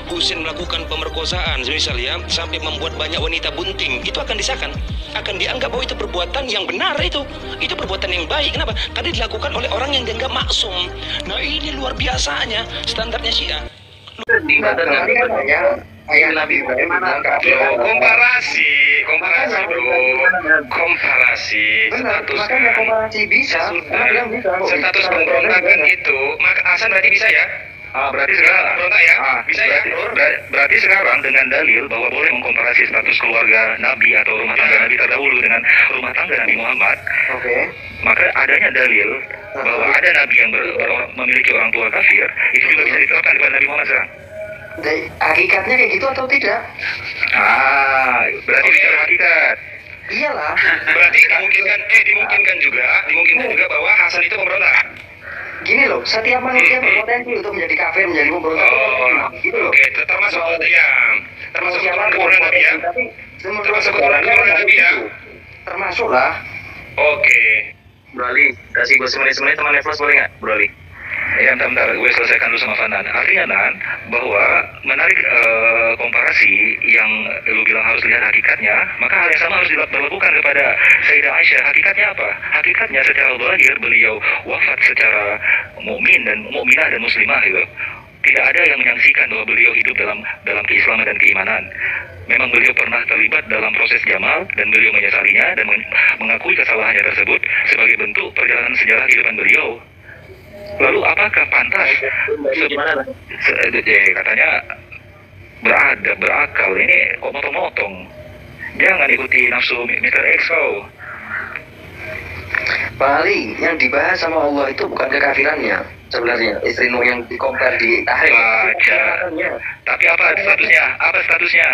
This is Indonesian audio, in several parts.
Husin melakukan pemerkosaan, misal ya, sampai membuat banyak wanita bunting, itu akan disahkan, akan dianggap bahwa itu perbuatan yang benar, itu perbuatan yang baik. Kenapa? Tadi dilakukan oleh orang yang dianggap maksum. Nah ini luar biasanya standarnya Syiah. Ayah Nabi bagaimana? Komparasi status pemberontakan itu, maka Hasan berarti bisa ya? Berarti sekarang berontak ya? Bisa ya? Berarti sekarang dengan dalil bahwa boleh mengkomparasi status keluarga Nabi atau rumah tangga Nabi terdahulu dengan rumah tangga Nabi Muhammad. Maka adanya dalil bahwa ada Nabi yang memiliki orang tua kafir, itu juga bisa diterapkan kepada Nabi Muhammad sekarang. Hakikatnya kayak gitu atau tidak? Berarti bicara hakikat. Iyalah. Berarti dimungkinkan juga bahwa Hasan itu pemberontak. Gini loh, setiap manusia berpotensi untuk menjadi kafir, menjadi pemberontak. Gitu loh. Oke, termasuk keturunan Nabi ya. Termasuk keturunan Nabi ya. Termasuk lah. Oke. Bro Ali, kasih gue semenit teman Nevlos boleh nggak, Bro Ali? Ya, bentar, gue selesaikan dulu sama Fanan. Artinya, Nan, bahwa menarik komparasi yang lu bilang harus lihat hakikatnya, maka hal yang sama harus dilakukan kepada Sayyidah Aisyah. Hakikatnya apa? Hakikatnya secara zahir beliau wafat secara mukmin dan mukminah dan muslimah gitu. Tidak ada yang menyaksikan bahwa beliau hidup dalam keislaman dan keimanan. Memang beliau pernah terlibat dalam proses jamal dan beliau menyesalinya dan mengakui kesalahannya tersebut sebagai bentuk perjalanan sejarah kehidupan beliau. Lalu apakah pantas? Katanya berakal. Ini kok motong-motong. Jangan ikuti nafsu Mr. Exo. Paling yang dibahas sama Allah itu bukan kekafirannya sebenarnya. Istri Nuh yang dikompar di tahrim. Baca. Tapi apa statusnya?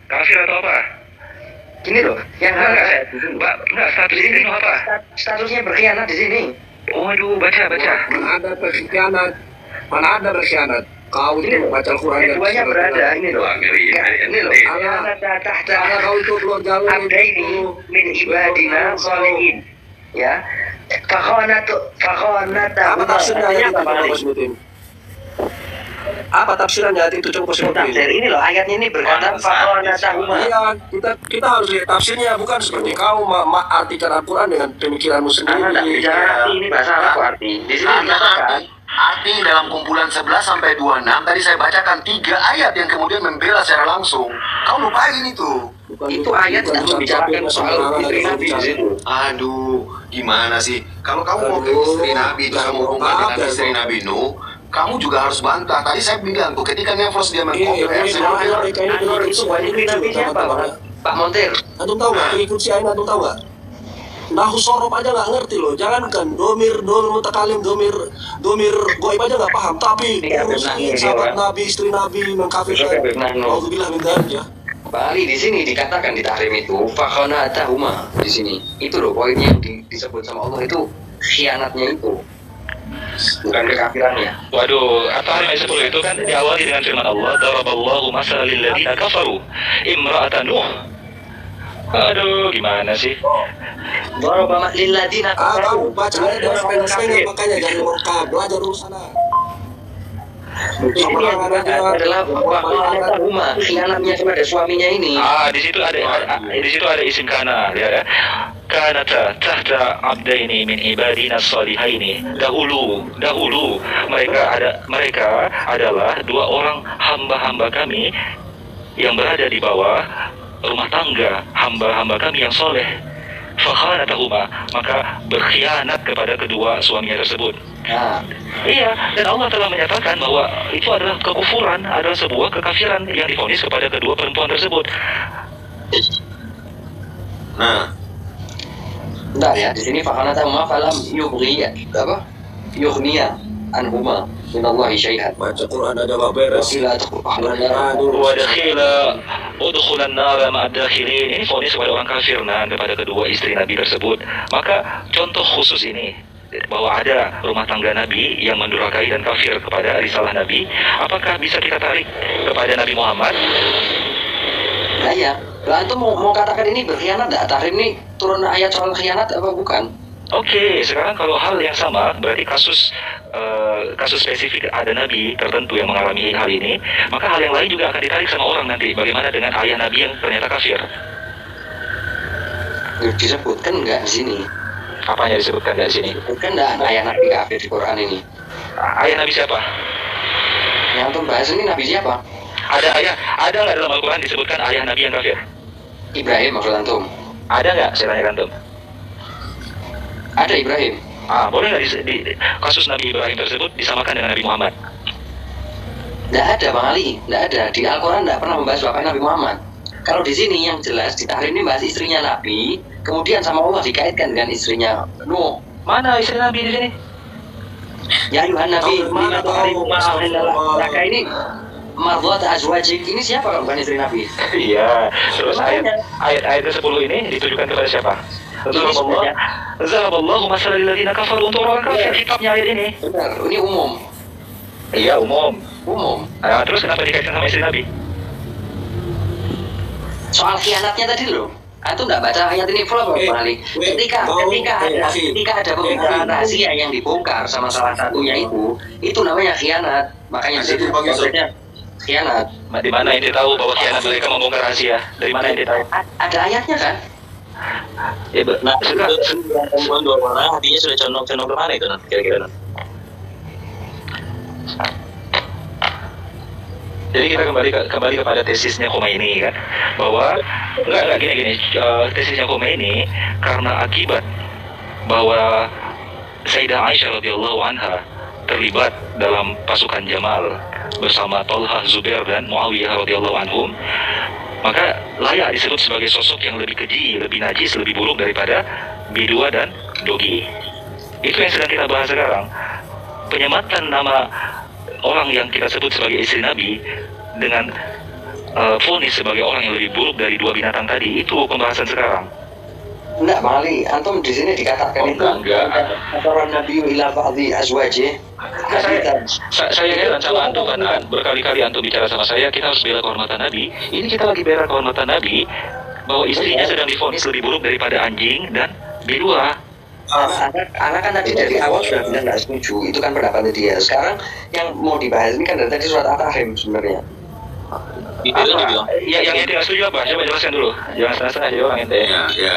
Kafir atau apa? Gini loh, yang enggak status istri Nuh apa? Statusnya berkhianat di sini. Waduh, baca. Mana ada berkhianat. Kau itu baca Al-Quran dan keduanya berada ini loh. Ini loh. Karena kau itu keluar jalur Abdaini min ibadina sholihin. Ya. Fakhanata. Apa tafsirnya ayat itu coba sebutin? Apa tafsirannya ayat itu coba sebutin? Tafsir ini loh, ayatnya ini berkata fakhanatahuma. Iya, kita harus lihat tafsirnya, bukan seperti kau artikan Al-Quran dengan pemikiranmu sendiri. Tidak bicara arti, ini bahasa Arab arti. Di sini dikatakan arti dalam kumpulan 11 sampai 26 tadi saya bacakan 3 ayat yang kemudian membela secara langsung. Kau lupain itu. Itu ayat tidak membicarakan soal istri Nabi di situ. Aduh, gimana sih? Kalau kamu mau ke istri Nabi itu kamu hubungkan dengan istri Nabi Nuh, kamu juga harus bantah. Tadi saya bilang tuh ketika Nevros dia mengkonversi Itu istri Nabi siapa, Pak Montir? Antum tahu nggak? Pengikut si Aina, antum tahu nggak? Nahu sorof aja nggak ngerti loh. Jangankan domir mutakalim, domir goib aja nggak paham. Tapi urusin sahabat Nabi, istri Nabi mengkafirkan. Alhamdulillah minta aja. Bali di sini dikatakan di tahrim itu fakhanatahuma di sini. Itu loh poinnya yang disebut sama Allah itu khianatnya itu. Bukan kekafirannya. Waduh, ayat 10 itu kan diawali dengan firman Allah, daraballahu masalan lil ladzina kafaru imra'atan Nuh. Aduh, gimana sih? Daraba lil ladzina kamu baca ayat dan sepengah makanya jangan murka, belajar dulu sana. Ini yang adalah fakhanatahuma, khianatnya kepada suaminya ini. Di situ ada isim kana ya. Kanata tahta abdaini min ibadina sholihaini. Dahulu mereka adalah 2 orang hamba-hamba kami yang berada di bawah rumah tangga hamba-hamba kami yang soleh. Fakhanatahuma, maka berkhianat kepada kedua suaminya tersebut. Iya, dan Allah telah menyatakan bahwa itu adalah kekufuran, adalah sebuah kekafiran yang divonis kepada kedua perempuan tersebut. Enggak ya, di sini fakhanatahuma falam yughniya anhuma minallahi syai'an. Baca Quran ada nggak beres. Udkhulan nara ma'ad dakhilin. Ini vonis kepada orang kafir kepada kedua istri Nabi tersebut. Maka contoh khusus ini bahwa ada rumah tangga Nabi yang mendurhakai dan kafir kepada risalah Nabi, apakah bisa kita tarik kepada Nabi Muhammad? Nah ya, antum mau katakan ini berkhianat enggak? Tahrim ini turun ayat soal khianat apa bukan? Oke, sekarang kalau hal yang sama, berarti kasus spesifik ada nabi tertentu yang mengalami hal ini, maka hal yang lain juga akan ditarik sama orang nanti. Bagaimana dengan ayah nabi yang ternyata kafir? Disebutkan nggak di sini? Apanya disebutkan nggak di sini? Disebutkan nggak ayah nabi kafir di Quran ini? Ayah nabi siapa? Yang antum bahas ini nabi siapa? Ada nggak dalam Al-Quran disebutkan ayah nabi yang kafir? Ibrahim maksud antum? Ada nggak? Saya tanyakan antum. Ada Ibrahim. Boleh nggak di kasus Nabi Ibrahim tersebut disamakan dengan Nabi Muhammad? Nggak ada Bang Ali, nggak ada. Di Al-Quran nggak pernah membahas bapak Nabi Muhammad. Kalau di sini yang jelas di tahrim ini bahas istrinya Nabi, kemudian sama Allah dikaitkan dengan istrinya Nuh. Mana istri Nabi di sini? Ya Yuhan Nabi, Mana tahu maka ini Mardhat azwajik ini siapa kalau bukan istri Nabi? Iya. Terus ayat 10 ini ditujukan kepada siapa? Zalaballahu masalal ladzina kafaru, untuk orang kafir kitabnya ayat ini. Benar, ini umum. Iya, umum. Umum. Terus kenapa dikaitkan sama istri Nabi? Soal khianatnya tadi loh. Antum nggak baca ayat ini full Bang Ali. Ketika ada pembicaraan rahasia yang dibongkar sama salah satunya itu namanya khianat. Makanya di situ maksudnya khianat. Di mana ente tahu bahwa khianat mereka membongkar rahasia? Dari mana ente tahu? Ada ayatnya kan? Ya, sudah. Perempuan dua orang hatinya sudah condong kemana itu nanti kira-kira? Jadi kita kembali kepada tesisnya Khomeini kan, bahwa enggak gini tesisnya Khomeini karena akibat bahwa Sayyidah Aisyah radhiyallahu anha terlibat dalam pasukan Jamal bersama Thalhah, Zubair dan Muawiyah radhiyallahu anhum, maka layak disebut sebagai sosok yang lebih keji, lebih najis, lebih buruk daripada B2 dan Dogi. Itu yang sedang kita bahas sekarang. Penyematan nama orang yang kita sebut sebagai istri Nabi dengan vonis sebagai orang yang lebih buruk dari dua binatang tadi, itu pembahasan sekarang. Enggak, Bang Ali, antum di sini dikatakan itu antara Nabi ila ba'dhi azwajih. Saya heran sama antum kan, berkali-kali antum bicara sama saya, kita harus bela kehormatan Nabi. Ini kita lagi bela kehormatan Nabi, bahwa istrinya sedang divonis lebih buruk daripada anjing dan B2. Anak kan tadi dari awal sudah bilang nggak setuju, itu kan pendapatnya dia. Sekarang yang mau dibahas ini kan dari tadi surat At-Tahrim sebenarnya. Itu kan dibilang. Ya, yang ente nggak setuju apa? Coba jelaskan dulu. Jangan setengah-setengah aja orang ente. Ya,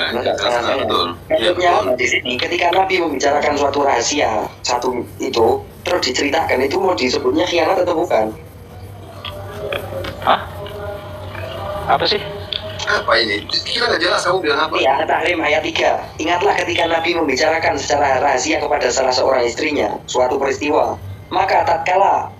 betul. Maksudnya di sini ketika Nabi membicarakan suatu rahasia satu itu terus diceritakan, itu mau disebutnya khianat atau bukan? Hah? Apa sih? Apa ini? Kita nggak jelas kamu bilang apa? Ya, At-Tahrim ayat 3. Ingatlah ketika Nabi membicarakan secara rahasia kepada salah seorang istrinya suatu peristiwa, maka tatkala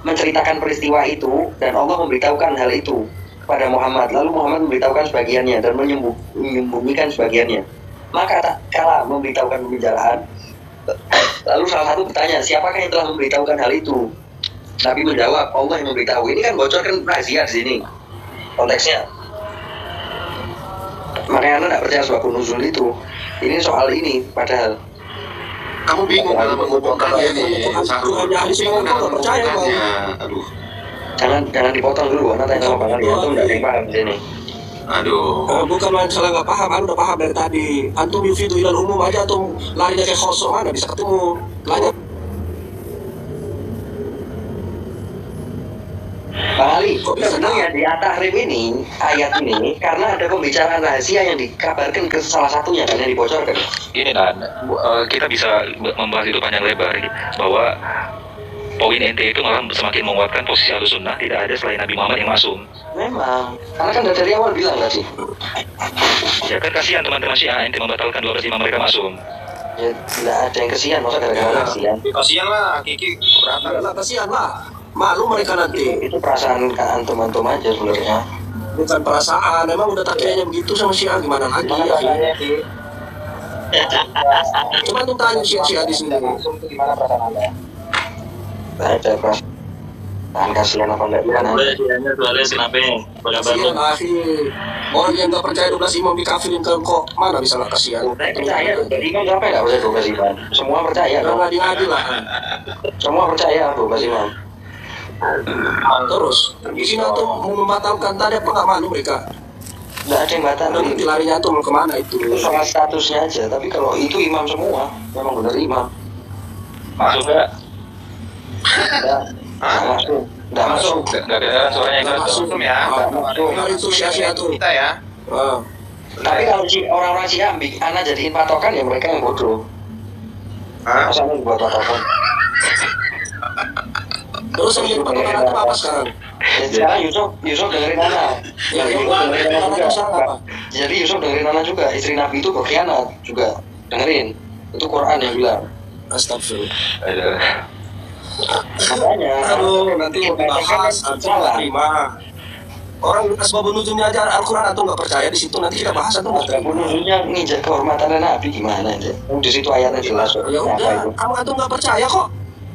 menceritakan peristiwa itu dan Allah memberitahukan hal itu kepada Muhammad, lalu Muhammad memberitahukan sebagiannya dan menyembunyikan sebagiannya, maka tatkala memberitahukan pembicaraan, lalu salah satu bertanya, siapakah yang telah memberitahukan hal itu? Nabi menjawab, Allah yang memberitahu. Ini kan bocorkan rahasia di sini konteksnya. Makanya Anda tidak percaya sebab nuzul itu. Ini soal ini padahal Kamu bingung dalam mengumpulkannya nih, Sahrul. Bingung dalam percaya, mengumpulkannya. Aduh. jangan dipotong dulu, Anda tanya sama Bang Ali, antum tidak ada yang paham di sini. Aduh. Bukan masalah nggak paham, Anda udah paham dari tadi. Antum yufidu ilal umum aja, antum larinya kayak khosok, mana bisa ketemu. Larinya Bang Ali, sebenarnya di At-Tahrim ini, ayat ini, karena ada pembicaraan rahasia yang dikabarkan ke salah satunya kan, yang dibocorkan. Gini kita bisa membahas itu panjang lebar, bahwa poin ente itu malah semakin menguatkan posisi Ahlussunnah tidak ada selain Nabi Muhammad yang maksum. Memang, karena kan dari awal bilang tadi. Ya kan kasihan teman-teman Syiah ente membatalkan 12 imam mereka maksum. Ya, tidak ada yang kesian, masa gara-gara kesian. Kasihan lah, Kiki. Keberatan. lah, kasihan lah. Malu mereka nanti. Itu perasaan antum-antum aja sebenarnya. Bukan perasaan, memang udah takdirnya begitu sama Syiah, gimana lagi ya? Coba antum tanya Syiah di sini. Gimana perasaan Anda? Tidak ada perasaan kasihan apa enggak gimana? Boleh dianya soalnya kenapa? Kasihan akhir. Orang yang nggak percaya 12 imam dikafirin kok mana bisa nggak kasihan? Saya percaya, dari imam siapa yang nggak percaya 12 imam? Semua percaya Nggak dong. adil lah. Semua percaya 12 imam. Terus di sini antum mau membatalkan tadi apa nggak malu mereka? Nggak ada yang batasi. Nanti larinya tuh mau kemana itu? Itu soal statusnya aja. Tapi kalau itu imam semua, memang benar imam. Masuk nggak? Nggak masuk. Nggak masuk. Nggak kedengaran suaranya Nggak kan? masuk. ya. Nggak masuk. Nah, itu sia-sia tuh. Kita ya. Tapi kalau orang-orang Syiah ambil anak jadiin patokan ya mereka yang bodoh. Masa mau buat patokan? Terus yang jadi patokan itu apa sekarang? Ya, sekarang Yusuf dengerin anak. Ya, Yusuf dengerin anak juga. apa? Jadi Yusuf dengerin anak juga. Istri Nabi itu berkhianat juga. Dengerin. Itu Quran yang bilang. Astagfirullah. Aduh. Makanya. Aduh, nanti mau dibahas antum nggak terima. Orang asbabun nuzulnya aja Al-Quran antum nggak percaya di situ, nanti kita bahas antum nggak terima. Bunuhnya nginjak kehormatan Nabi gimana aja? Di situ ayatnya jelas. Ya udah, kamu antum nggak percaya kok.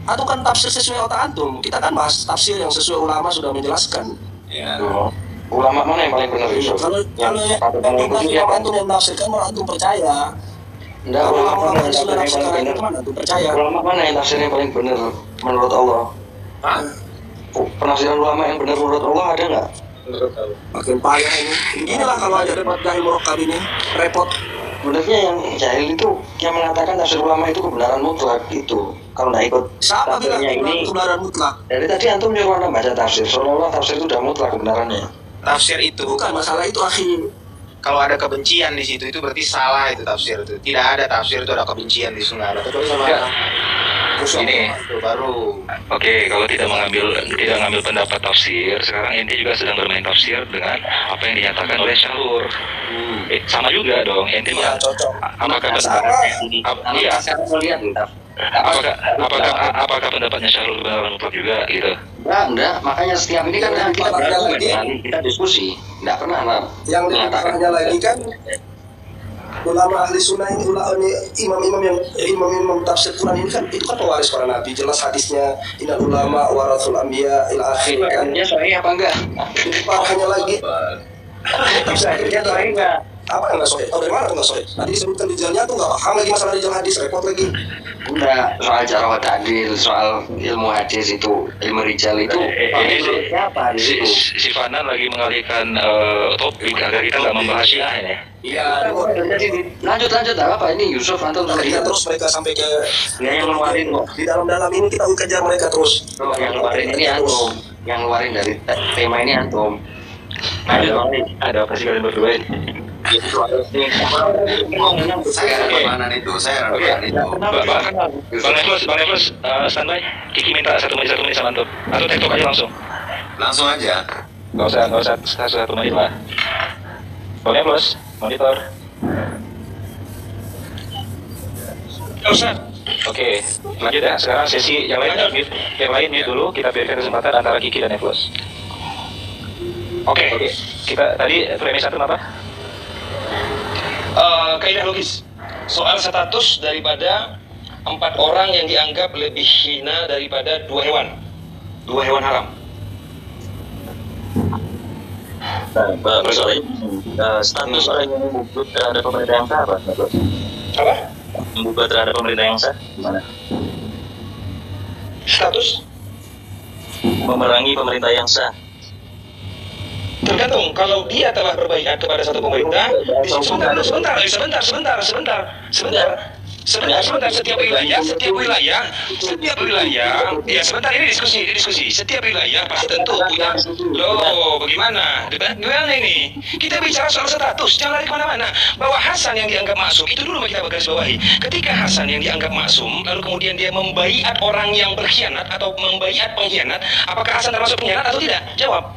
Antum kan tafsir sesuai otak antum. Kita kan bahas tafsir yang sesuai ulama sudah menjelaskan. Ya. Ulama mana yang paling benar Yusuf? Kalau yang antum yang menafsirkan malah antum percaya. Enggak, Kalau ulama mana ulama yang sudah tafsirnya nafsirkan paling itu benar? mana antum percaya? Ulama mana yang tafsirnya paling benar menurut Allah? Hah? Penafsiran ulama yang benar menurut Allah ada nggak? Makin payah ini. Inilah kalau aja repot jahil murokab ini repot. Sebenarnya yang jahil itu yang mengatakan tafsir ulama itu kebenaran mutlak itu. Kalau nggak ikut Siapa bilang tafsirnya ini, kebenaran mutlak? dari tadi antum nyuruh anda baca tafsir. Seolah-olah tafsir itu udah mutlak kebenarannya. Tafsir itu Bukan masalah itu akhi. kalau ada kebencian di situ itu berarti salah itu tafsir itu. Tidak ada tafsir itu ada kebencian di situ, nggak ada. Kecuali sama Ya. musuh Ini. itu baru. Oke, kalau tidak mengambil pendapat tafsir, sekarang ente juga sedang bermain tafsir dengan apa yang dinyatakan oleh Syahrul. Sama juga dong, ente Iya, mah. cocok. Apakah iya? Sekarang mau lihat nih, Apakah pendapatnya Syahrul benar mutlak juga gitu? Enggak. Makanya setiap ini kan kita kita diskusi. Enggak pernah lah. Yang ditanyakannya lagi kan ulama ahli sunnah ini, imam-imam tafsir Quran ini kan itu kan pewaris para nabi, jelas hadisnya innal ulama warathul anbiya ila akhir kan. Akhirnya soalnya apa enggak? Itu parahnya lagi. Tafsir akhirnya Soalnya enggak. apa yang nggak sahih? Tahu dari mana tuh nggak sahih? Nanti disebutkan dijalnya tuh nggak paham lagi masalah dijal hadis, repot lagi. Enggak, soal cara ta'dil, soal ilmu hadis itu, ilmu rijal itu. Ini Siapa di situ? si Fanan lagi mengalihkan topik agar kita nggak membahas Syiah ini. Iya. Lanjut apa ini Yusuf antum Kita terus mereka sampai ke yang ngeluarin kok. di dalam ini kita kejar mereka terus. Yang ngeluarin ini antum, yang ngeluarin dari tema ini antum. Ada apa sih kalian berdua ini? Saya relevanan itu, saya relevanan itu. Bang Neflos, standby. Kiki minta satu menit sama antum. Atau tiktok aja langsung. Langsung aja. Nggak usah satu menit lah. Bang Neflos, monitor. Oke, lanjut ya. Sekarang sesi yang lain mute dulu. Kita berikan kesempatan antara Kiki dan Neflos. Oke. Kita tadi premis antum apa? Kaidah logis soal status daripada 4 orang yang dianggap lebih hina daripada 2 hewan haram. Status orang yang membuat terhadap pemerintah yang sah apa? Apa? Membuat terhadap pemerintah yang sah gimana? Status Memerangi pemerintah yang sah. tergantung kalau dia telah berbaiat kepada satu pemerintah. Sebentar. Setiap wilayah ya sebentar, ini diskusi. Setiap wilayah pasti tentu punya. Loh, bagaimana ini? Kita bicara soal status, jangan lari kemana-mana. Bahwa Hasan yang dianggap maksum itu dulu kita garis bawahi. Ketika Hasan yang dianggap maksum, lalu kemudian dia membaiat orang yang berkhianat atau membaiat pengkhianat, apakah Hasan termasuk pengkhianat atau tidak? Jawab.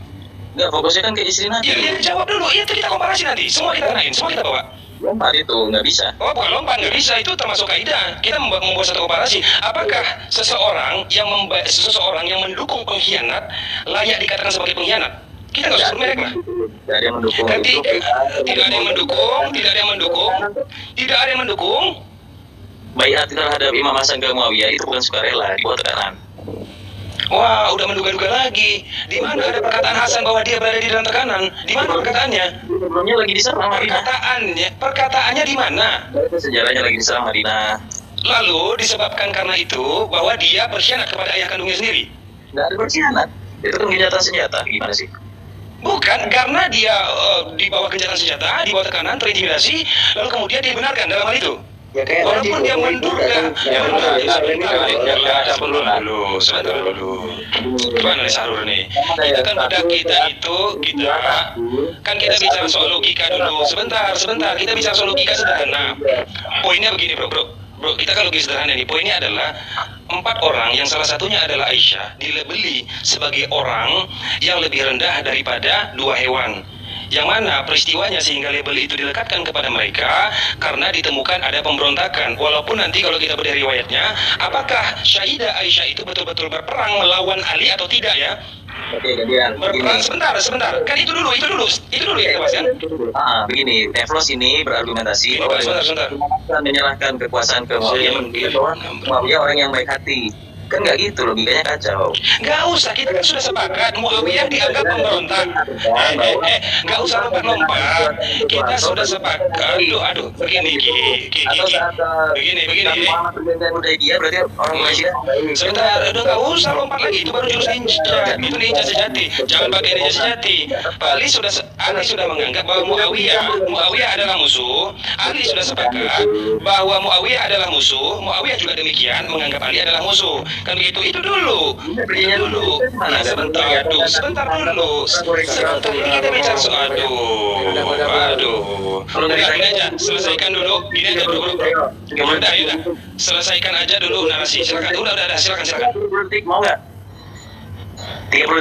Enggak, fokusnya kan ke istri Nabi. Ya, jawab dulu. Itu kita komparasi nanti. Semua kita kenain, semua kita bawa. Lompat itu nggak bisa. Oh, bukan lompat, nggak bisa. Itu termasuk kaidah. Kita membuat satu komparasi. Apakah seseorang yang mendukung pengkhianat layak dikatakan sebagai pengkhianat? Kita nggak usah merek lah. Tidak ada yang mendukung. Tidak ada yang mendukung. Baiat terhadap Imam Hasan ke Muawiyah itu bukan sukarela, di bawah tekanan. Wah, udah menduga-duga lagi. Di mana ada perkataan Hasan bahwa dia berada di dalam tekanan? Di mana perkataannya? Sebelumnya lagi diserang Madinah. Perkataannya di mana? Sejarahnya lagi diserang Madinah. Lalu disebabkan karena itu bahwa dia berkhianat kepada ayah kandungnya sendiri. Nggak ada berkhianat. Itu kan senjata. Gimana sih? Bukan, karena dia di bawah gencatan senjata, di bawah tekanan, terintimidasi, lalu kemudian dibenarkan dalam hal itu. Ya kayak tadi Walaupun dia mundur kan sebentar dulu. Gimana nih Sarur nih? Kita kan pada kita kan kita bicara soal logika dulu. Sebentar, kita bicara soal logika sederhana. Poinnya begini bro, kita kan logis sederhana nih. Poinnya adalah 4 orang yang salah satunya adalah Aisyah dilabeli sebagai orang yang lebih rendah daripada 2 hewan. Yang mana peristiwanya sehingga label itu dilekatkan kepada mereka karena ditemukan ada pemberontakan. Walaupun nanti kalau kita berdiri riwayatnya, apakah Syahidah Aisyah itu betul-betul berperang melawan Ali atau tidak ya? Oke, gantian. Berperang sebentar. Kan itu dulu yang kita bahas kan? Begini, Neflos ini berargumentasi bahwa Sebentar. menyerahkan kekuasaan ke Muawiyah menunjukkan bahwa Muawiyah orang yang baik hati. Kan nggak gitu, logikanya kacau. Nggak usah, kita kan sudah sepakat Muawiyah dianggap pemberontak. Nggak usah lompat-lompat. Kita sudah sepakat. Aduh, begini. Muhammad perjanjian Hudaybiyah berarti orang Malaysia. Sebentar, nggak usah lompat lagi. Itu baru jurus ninja. Itu ninja sejati. Jangan pakai ninja sejati. Ali sudah menganggap bahwa Muawiyah adalah musuh. Ali sudah sepakat bahwa Muawiyah adalah musuh. Muawiyah juga demikian menganggap Ali adalah musuh. Kan begitu, itu dulu. Ya, sebentar dulu. Ini kita bicara soal Gini aja, selesaikan dulu. Gini aja bro. Yaudah. Selesaikan aja dulu narasi. Silakan. Udah. Silakan. 30 detik mau nggak? 30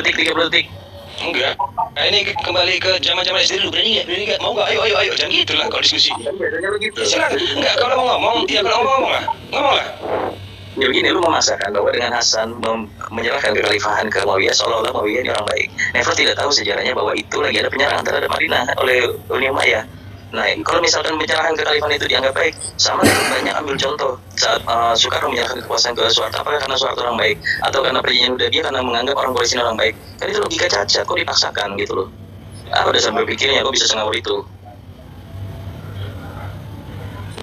detik. Enggak. Nah, ini kembali ke zaman-zaman SD dulu. Berani nggak? Mau nggak? Ayo. Jangan gitu lah kalau diskusi. Ya, silakan. Enggak, kalau mau ngomong, ya kalau ngomong lah. Ya begini, lu memaksakan bahwa dengan Hasan menyerahkan kekhalifahan ke Muawiyah seolah-olah Muawiyah ini orang baik. Nefros tidak tahu sejarahnya bahwa itu lagi ada penyerangan terhadap Madinah oleh Uni Umayyah. Nah, kalau misalkan penyerahan kekhalifahan itu dianggap baik, sama banyak ambil contoh saat Soekarno menyerahkan kekuasaan ke Soeharto, apakah karena Soeharto orang baik atau karena perjanjian Hudaybiyah karena menganggap orang Quraisy orang baik? Kan itu logika cacat, kok dipaksakan gitu loh. Apa dasar berpikirnya, kok bisa sengawur itu?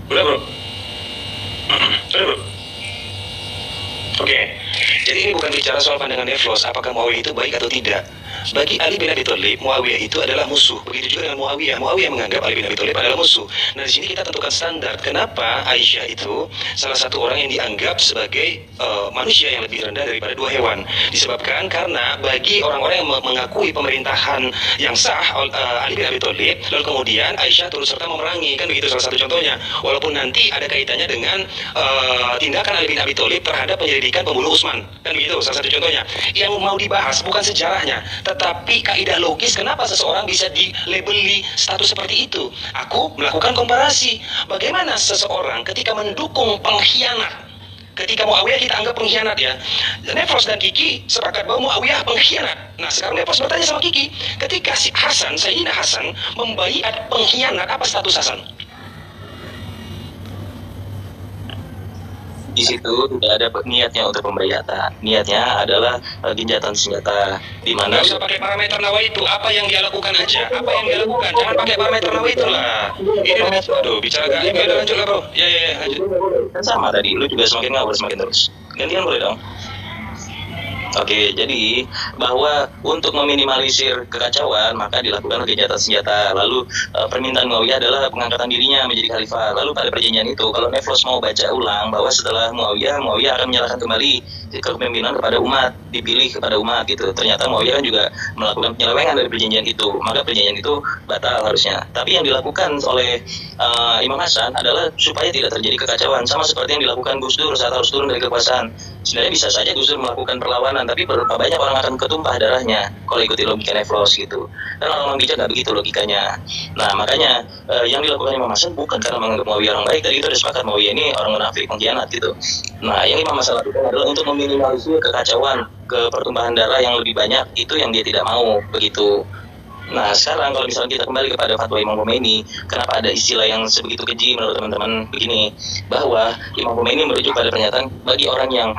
Udah bro. Oke. Jadi ini bukan bicara soal pandangan Neflos, apakah Muawiyah itu baik atau tidak. Bagi Ali bin Abi Thalib, Muawiyah itu adalah musuh. Begitu juga dengan Muawiyah. Muawiyah menganggap Ali bin Abi Thalib adalah musuh. Nah, di sini kita tentukan standar. Kenapa Aisyah itu salah satu orang yang dianggap sebagai manusia yang lebih rendah daripada 2 hewan? Disebabkan karena bagi orang-orang yang mengakui pemerintahan yang sah Ali bin Abi Thalib, lalu kemudian Aisyah turut serta memerangi, kan begitu salah satu contohnya. Walaupun nanti ada kaitannya dengan tindakan Ali bin Abi Thalib terhadap penyelidikan pembunuh Utsman, kan begitu salah satu contohnya. Yang mau dibahas bukan sejarahnya, tetapi kaidah logis kenapa seseorang bisa dilabeli status seperti itu. Aku melakukan komparasi. Bagaimana seseorang ketika mendukung pengkhianat, ketika Muawiyah kita anggap pengkhianat ya. Nefros dan Kiki sepakat bahwa Muawiyah pengkhianat. Nah, sekarang Nefros bertanya sama Kiki, ketika si Sayyidina Hasan membaiat pengkhianat, apa status Hasan? Di situ tidak ada niatnya untuk pembayatan. Niatnya adalah gencatan senjata. Di mana nggak usah pakai parameter Nawaitu, apa yang dia lakukan aja. Jangan pakai parameter Nawaitu lah. Ini bicara gaib, ya lanjut lah bro. Ya, lanjut. Kan sama tadi, lu juga semakin ngawur semakin terus. Gantian boleh dong. Oke, jadi bahwa untuk meminimalisir kekacauan maka dilakukan gencatan senjata. Lalu permintaan Muawiyah adalah pengangkatan dirinya menjadi khalifah. Lalu pada perjanjian itu, kalau Neflos mau baca ulang bahwa setelah Muawiyah akan menyerahkan kembali kepemimpinan kepada umat, dipilih kepada umat gitu. Ternyata Muawiyah kan juga melakukan penyelewengan dari perjanjian itu, maka perjanjian itu batal harusnya. Tapi yang dilakukan oleh Imam Hasan adalah supaya tidak terjadi kekacauan, sama seperti yang dilakukan Gus Dur saat harus turun dari kekuasaan. Sebenarnya bisa saja Gus Dur melakukan perlawanan, tapi berapa banyak orang akan ketumpah darahnya kalau ikuti logika Neflos gitu. Dan orang-orang bijak nggak begitu logikanya. Nah, makanya yang dilakukan Imam Hasan bukan karena menganggap Muawiyah orang baik. Tadi itu ada sepakat Muawiyah ini orang munafik, pengkhianat gitu. Nah, yang Imam Hasan lakukan adalah untuk meminimalisir kekacauan, ke pertumbuhan darah yang lebih banyak, itu yang dia tidak mau begitu. Nah, sekarang kalau misalnya kita kembali kepada fatwa Imam Khomeini, kenapa ada istilah yang sebegitu keji menurut teman-teman begini, bahwa Imam Khomeini merujuk pada pernyataan bagi orang yang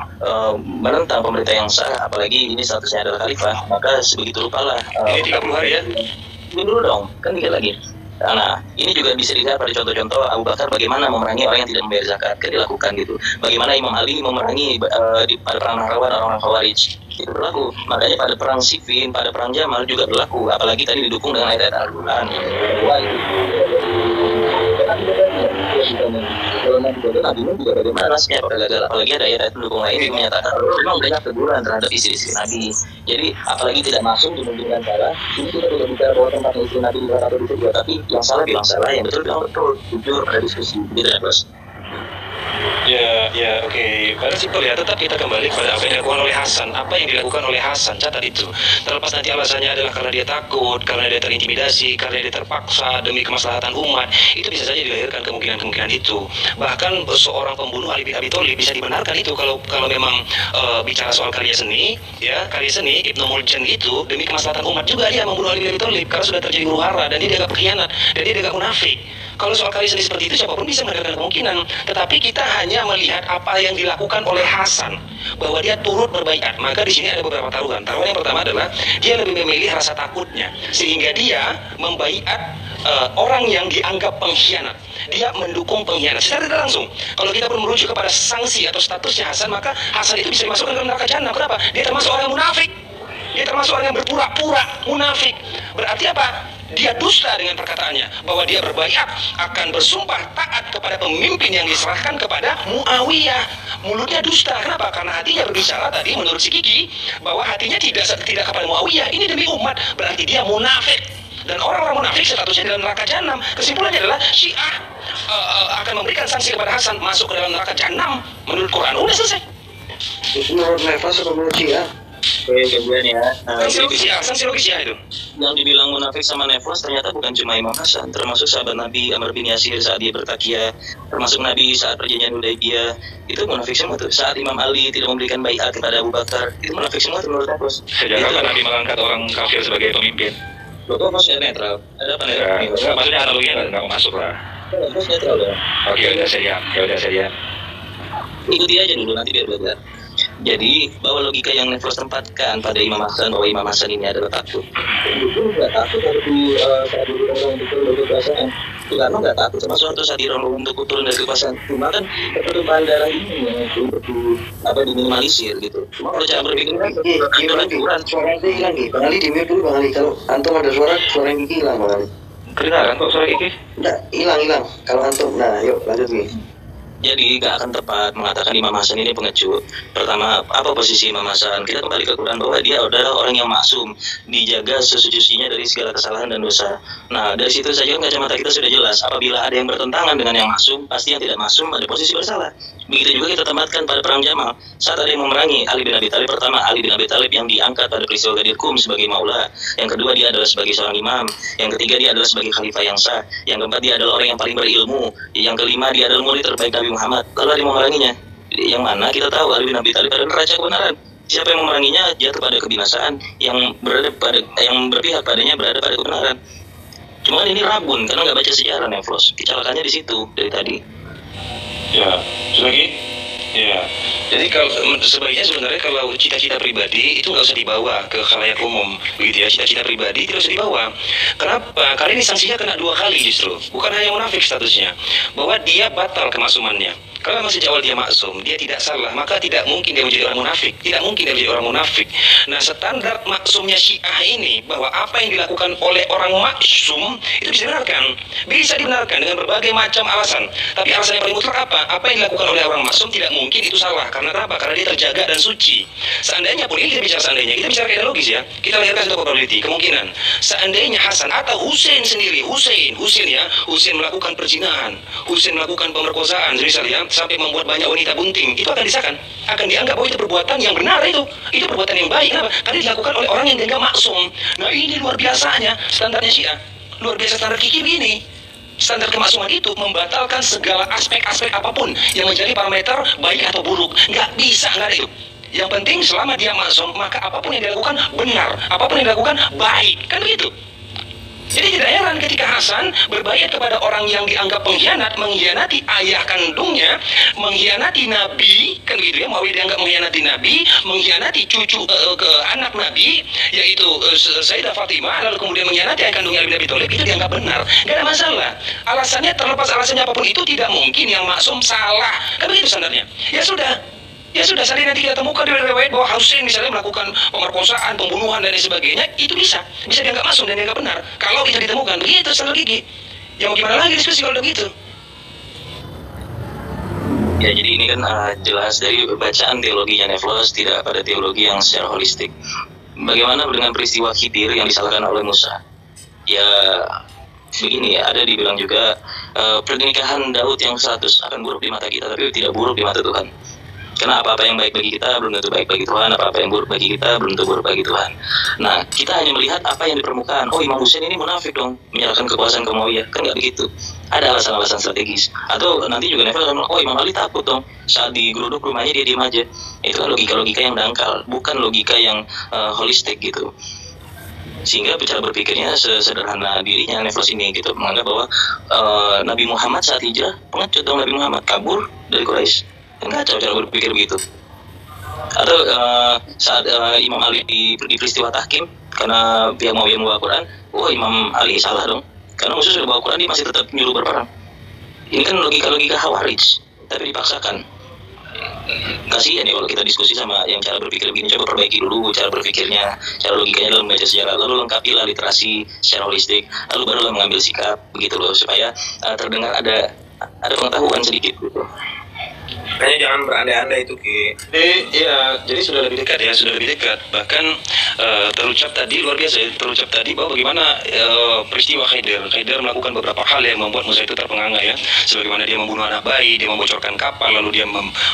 menentang pemerintah yang sah, apalagi ini statusnya adalah khalifah, maka sebegitu lupalah. Ini 30 hari ya? Ini dulu dong, kan dikit lagi. Nah, ini juga bisa dilihat pada contoh-contoh Abu Bakar bagaimana memerangi orang yang tidak membayar zakat, kan dilakukan gitu. Bagaimana Imam Ali memerangi pada perang Nahrawan orang-orang Khawarij, itu berlaku. Makanya pada perang Siffin, pada perang Jamal juga berlaku. Apalagi tadi didukung dengan ayat-ayat Al-Quran. Wah, itu. Kalau Nabi Nuh juga bagaimana nasibnya apakah gagal? Apalagi ada ayat pendukung lain yang menyatakan memang banyak teguran terhadap istri-istri Nabi. Jadi apalagi tidak masuk di antara ini kita tidak bicara bahwa tempatnya istri Nabi di atau di kedua, tapi yang salah bilang salah, yang betul bilang betul, jujur pada diskusi. Gitu ya, Bos. Ya, oke. Pada simpel ya, tetap kita kembali kepada apa yang dilakukan oleh Hasan. Apa yang dilakukan oleh Hasan, catat itu. Terlepas nanti alasannya adalah karena dia takut, karena dia terintimidasi, karena dia terpaksa demi kemaslahatan umat, itu bisa saja dilahirkan kemungkinan-kemungkinan itu. Bahkan seorang pembunuh Ali bin Abi Thalib bisa dibenarkan itu kalau memang bicara soal karya seni, ya karya seni Ibnu Muljan itu demi kemaslahatan umat juga dia membunuh Ali bin Abi Thalib karena sudah terjadi huru-hara dan dia dianggap pengkhianat dan dia dianggap munafik. Kalau soal karya seni seperti itu siapapun bisa mengadakan kemungkinan, tetapi kita hanya melihat apa yang dilakukan oleh Hasan, bahwa dia turut berbaiat. Maka di sini ada beberapa taruhan. Taruhan yang pertama adalah dia lebih memilih rasa takutnya, sehingga dia membaiat orang yang dianggap pengkhianat. Dia mendukung pengkhianat secara tidak langsung. Kalau kita pun merujuk kepada sanksi atau statusnya Hasan, maka Hasan itu bisa dimasukkan ke neraka jahanam. Kenapa? Dia termasuk orang yang munafik. Dia termasuk orang yang berpura-pura munafik. Berarti apa? Dia dusta dengan perkataannya bahwa dia berbaiat akan bersumpah taat kepada pemimpin yang diserahkan kepada Muawiyah. Mulutnya dusta. Kenapa? Karena hatinya berbicara tadi menurut si Kiki bahwa hatinya tidak kepada Muawiyah. Ini demi umat. Berarti dia munafik. Dan orang-orang munafik statusnya dalam neraka jahanam. Kesimpulannya adalah Syiah akan memberikan sanksi kepada Hasan masuk ke dalam neraka jahanam menurut Quran. Udah selesai. Menurut Nefas atau menurut Syiah? Kemudian ya, sanksi logis ya itu. Yang dibilang munafik sama Nefas ternyata bukan cuma Imam Hasan, termasuk sahabat Nabi Amr bin Yasir saat dia bertakia, termasuk Nabi saat perjanjian Hudaybiyah, itu munafik semua tuh. Saat Imam Ali tidak memberikan baiat kepada Abu Bakar, itu munafik semua tuh menurut Nefas. Sejak kapan Nabi mengangkat orang kafir sebagai pemimpin? Loh, maksudnya netral? Ada apa netral? Ya, maksudnya analoginya nggak masuk lah. Terus netral ya? Oke, udah saya. Ikuti aja dulu nanti biar belajar. Jadi bahwa logika yang Nefros tempatkan pada Imam Hasan bahwa Imam Hasan ini adalah takut. Itu nggak takut waktu saat orang itu dari kekuasaan. Soekarno nggak takut sama suatu saat orang untuk turun dari kekuasaan. Cuma kan pertumpahan darah ini yang perlu diminimalisir gitu. Cuma kalau cara berpikir kan aturan. Suara itu hilang nih. Bang Ali di mute dulu Bang Ali. Kalau antum ada suara yang Kiki hilang Bang Ali. Kedengaran kok suara Kiki? Enggak, hilang. Kalau antum, nah yuk lanjut nih. Jadi gak akan tepat mengatakan Imam Hasan ini pengecut. Pertama, apa posisi Imam Hasan? Kita kembali ke Quran bahwa dia adalah orang yang maksum, dijaga sesuci-sucinya dari segala kesalahan dan dosa. Nah, dari situ saja kacamata kita sudah jelas. Apabila ada yang bertentangan dengan yang maksum, pasti yang tidak maksum ada posisi bersalah. Begitu juga kita tempatkan pada perang Jamal. Saat ada yang memerangi Ali bin Abi Thalib, pertama Ali bin Abi Thalib yang diangkat pada peristiwa Ghadir Qum sebagai maula. Yang kedua dia adalah sebagai seorang imam. Yang ketiga dia adalah sebagai khalifah yang sah. Yang keempat dia adalah orang yang paling berilmu. Yang kelima dia adalah murid terbaik Nabi Muhammad. Lalu ada yang memeranginya. Yang mana kita tahu Ali bin Abi Thalib adalah raja kebenaran. Siapa yang memeranginya jatuh pada kebinasaan. Yang berpihak padanya berada pada kebenaran. Cuma ini rabun karena nggak baca sejarah Nefros. Kecelakannya di situ dari tadi. Ya, lagi. Ya, jadi kalau sebenarnya kalau cita-cita pribadi itu nggak usah dibawa ke khalayak umum, begitu ya. Cita-cita pribadi tidak usah dibawa. Kenapa? Karena ini sanksinya kena 2 kali justru. Bukan hanya munafik statusnya, bahwa dia batal kemaksumannya. Kalau masih awal dia maksum, dia tidak salah, maka tidak mungkin dia menjadi orang munafik. Tidak mungkin dia menjadi orang munafik. Nah, standar maksumnya Syiah ini, bahwa apa yang dilakukan oleh orang maksum itu bisa dibenarkan. Bisa dibenarkan dengan berbagai macam alasan. Tapi alasan yang paling mutlak apa? Apa yang dilakukan oleh orang maksum tidak mungkin itu salah. Karena apa? Karena dia terjaga dan suci. Seandainya pun, ini kita bicara seandainya, kita bicara kaidah logis ya. Kita lahirkan satu probability, kemungkinan. Seandainya Hasan atau Husain sendiri, Husain melakukan perzinahan, Husain melakukan pemerkosaan, misalnya, sampai membuat banyak wanita bunting, itu akan disahkan, akan dianggap bahwa itu perbuatan yang benar, itu perbuatan yang baik. Kenapa? Karena dilakukan oleh orang yang dianggap maksum. Nah, ini luar biasanya standarnya Syiah, luar biasa standar Kiki begini. Standar kemaksuman itu membatalkan segala aspek-aspek apapun yang menjadi parameter baik atau buruk. Nggak bisa, nggak ada itu. Yang penting selama dia maksum, maka apapun yang dilakukan benar, apapun yang dilakukan baik, kan begitu. Jadi tidak heran ketika Hasan berbayat kepada orang yang dianggap pengkhianat, mengkhianati ayah kandungnya, mengkhianati Nabi, kan begitu ya, Muawiyah dianggap mengkhianati Nabi, mengkhianati cucu ke anak Nabi, yaitu Sayyidah Fatimah, lalu kemudian mengkhianati ayah kandungnya Ali bin Abi Thalib, itu dianggap benar. Gak ada masalah. Alasannya, terlepas alasannya apapun itu, tidak mungkin yang maksum salah. Kan begitu standarnya. Ya sudah, saling nanti kita temukan di riwayat bahwa Husain misalnya melakukan pemerkosaan, pembunuhan dan lain sebagainya, itu bisa dianggap masuk dan dianggap benar. Kalau itu ditemukan, begitu standar gigi. Ya mau gimana lagi diskusi kalau begitu? Ya, jadi ini kan jelas dari bacaan teologinya Neflos tidak pada teologi yang secara holistik. Bagaimana dengan peristiwa Khidir yang disalahkan oleh Musa? Ya, begini ya, ada dibilang juga pernikahan Daud yang 100 akan buruk di mata kita, tapi tidak buruk di mata Tuhan. Karena apa-apa yang baik bagi kita belum tentu baik bagi Tuhan, apa-apa yang buruk bagi kita belum tentu buruk bagi Tuhan. Nah, kita hanya melihat apa yang di permukaan. Oh, Imam Husain ini munafik dong, menyalahkan kekuasaan ke Muawiyah. Kan nggak begitu. Ada alasan-alasan strategis. Atau nanti juga Nefel akan, oh Imam Ali takut dong, saat digeruduk rumahnya dia diam aja. Itu kan logika-logika yang dangkal, bukan logika yang holistik gitu. Sehingga cara berpikirnya sesederhana dirinya Neflos ini gitu, menganggap bahwa Nabi Muhammad saat hijrah pengecut dong, Nabi Muhammad kabur dari Quraisy. Kacau cara berpikir begitu. Atau saat Imam Ali di peristiwa tahkim karena pihak Muawiyah membawa Quran, oh Imam Ali salah dong, karena musuh sudah bawa Quran dia masih tetap nyuruh berperang. Ini kan logika-logika Khawarij, tapi dipaksakan. Kasihan ya kalau kita diskusi sama yang cara berpikir begini. Coba perbaiki dulu cara berpikirnya, cara logikanya dalam membaca sejarah, lalu lengkapilah literasi secara holistik, lalu barulah mengambil sikap begitu loh, supaya terdengar ada pengetahuan sedikit gitu. Makanya jangan berandai-andai itu Ki. Iya, jadi sudah lebih dekat ya, sudah lebih dekat. Bahkan terucap tadi luar biasa ya, terucap tadi bahwa bagaimana peristiwa Khidir melakukan beberapa hal yang membuat Musa itu terpenganga ya. Sebagaimana dia membunuh anak bayi, dia membocorkan kapal, lalu dia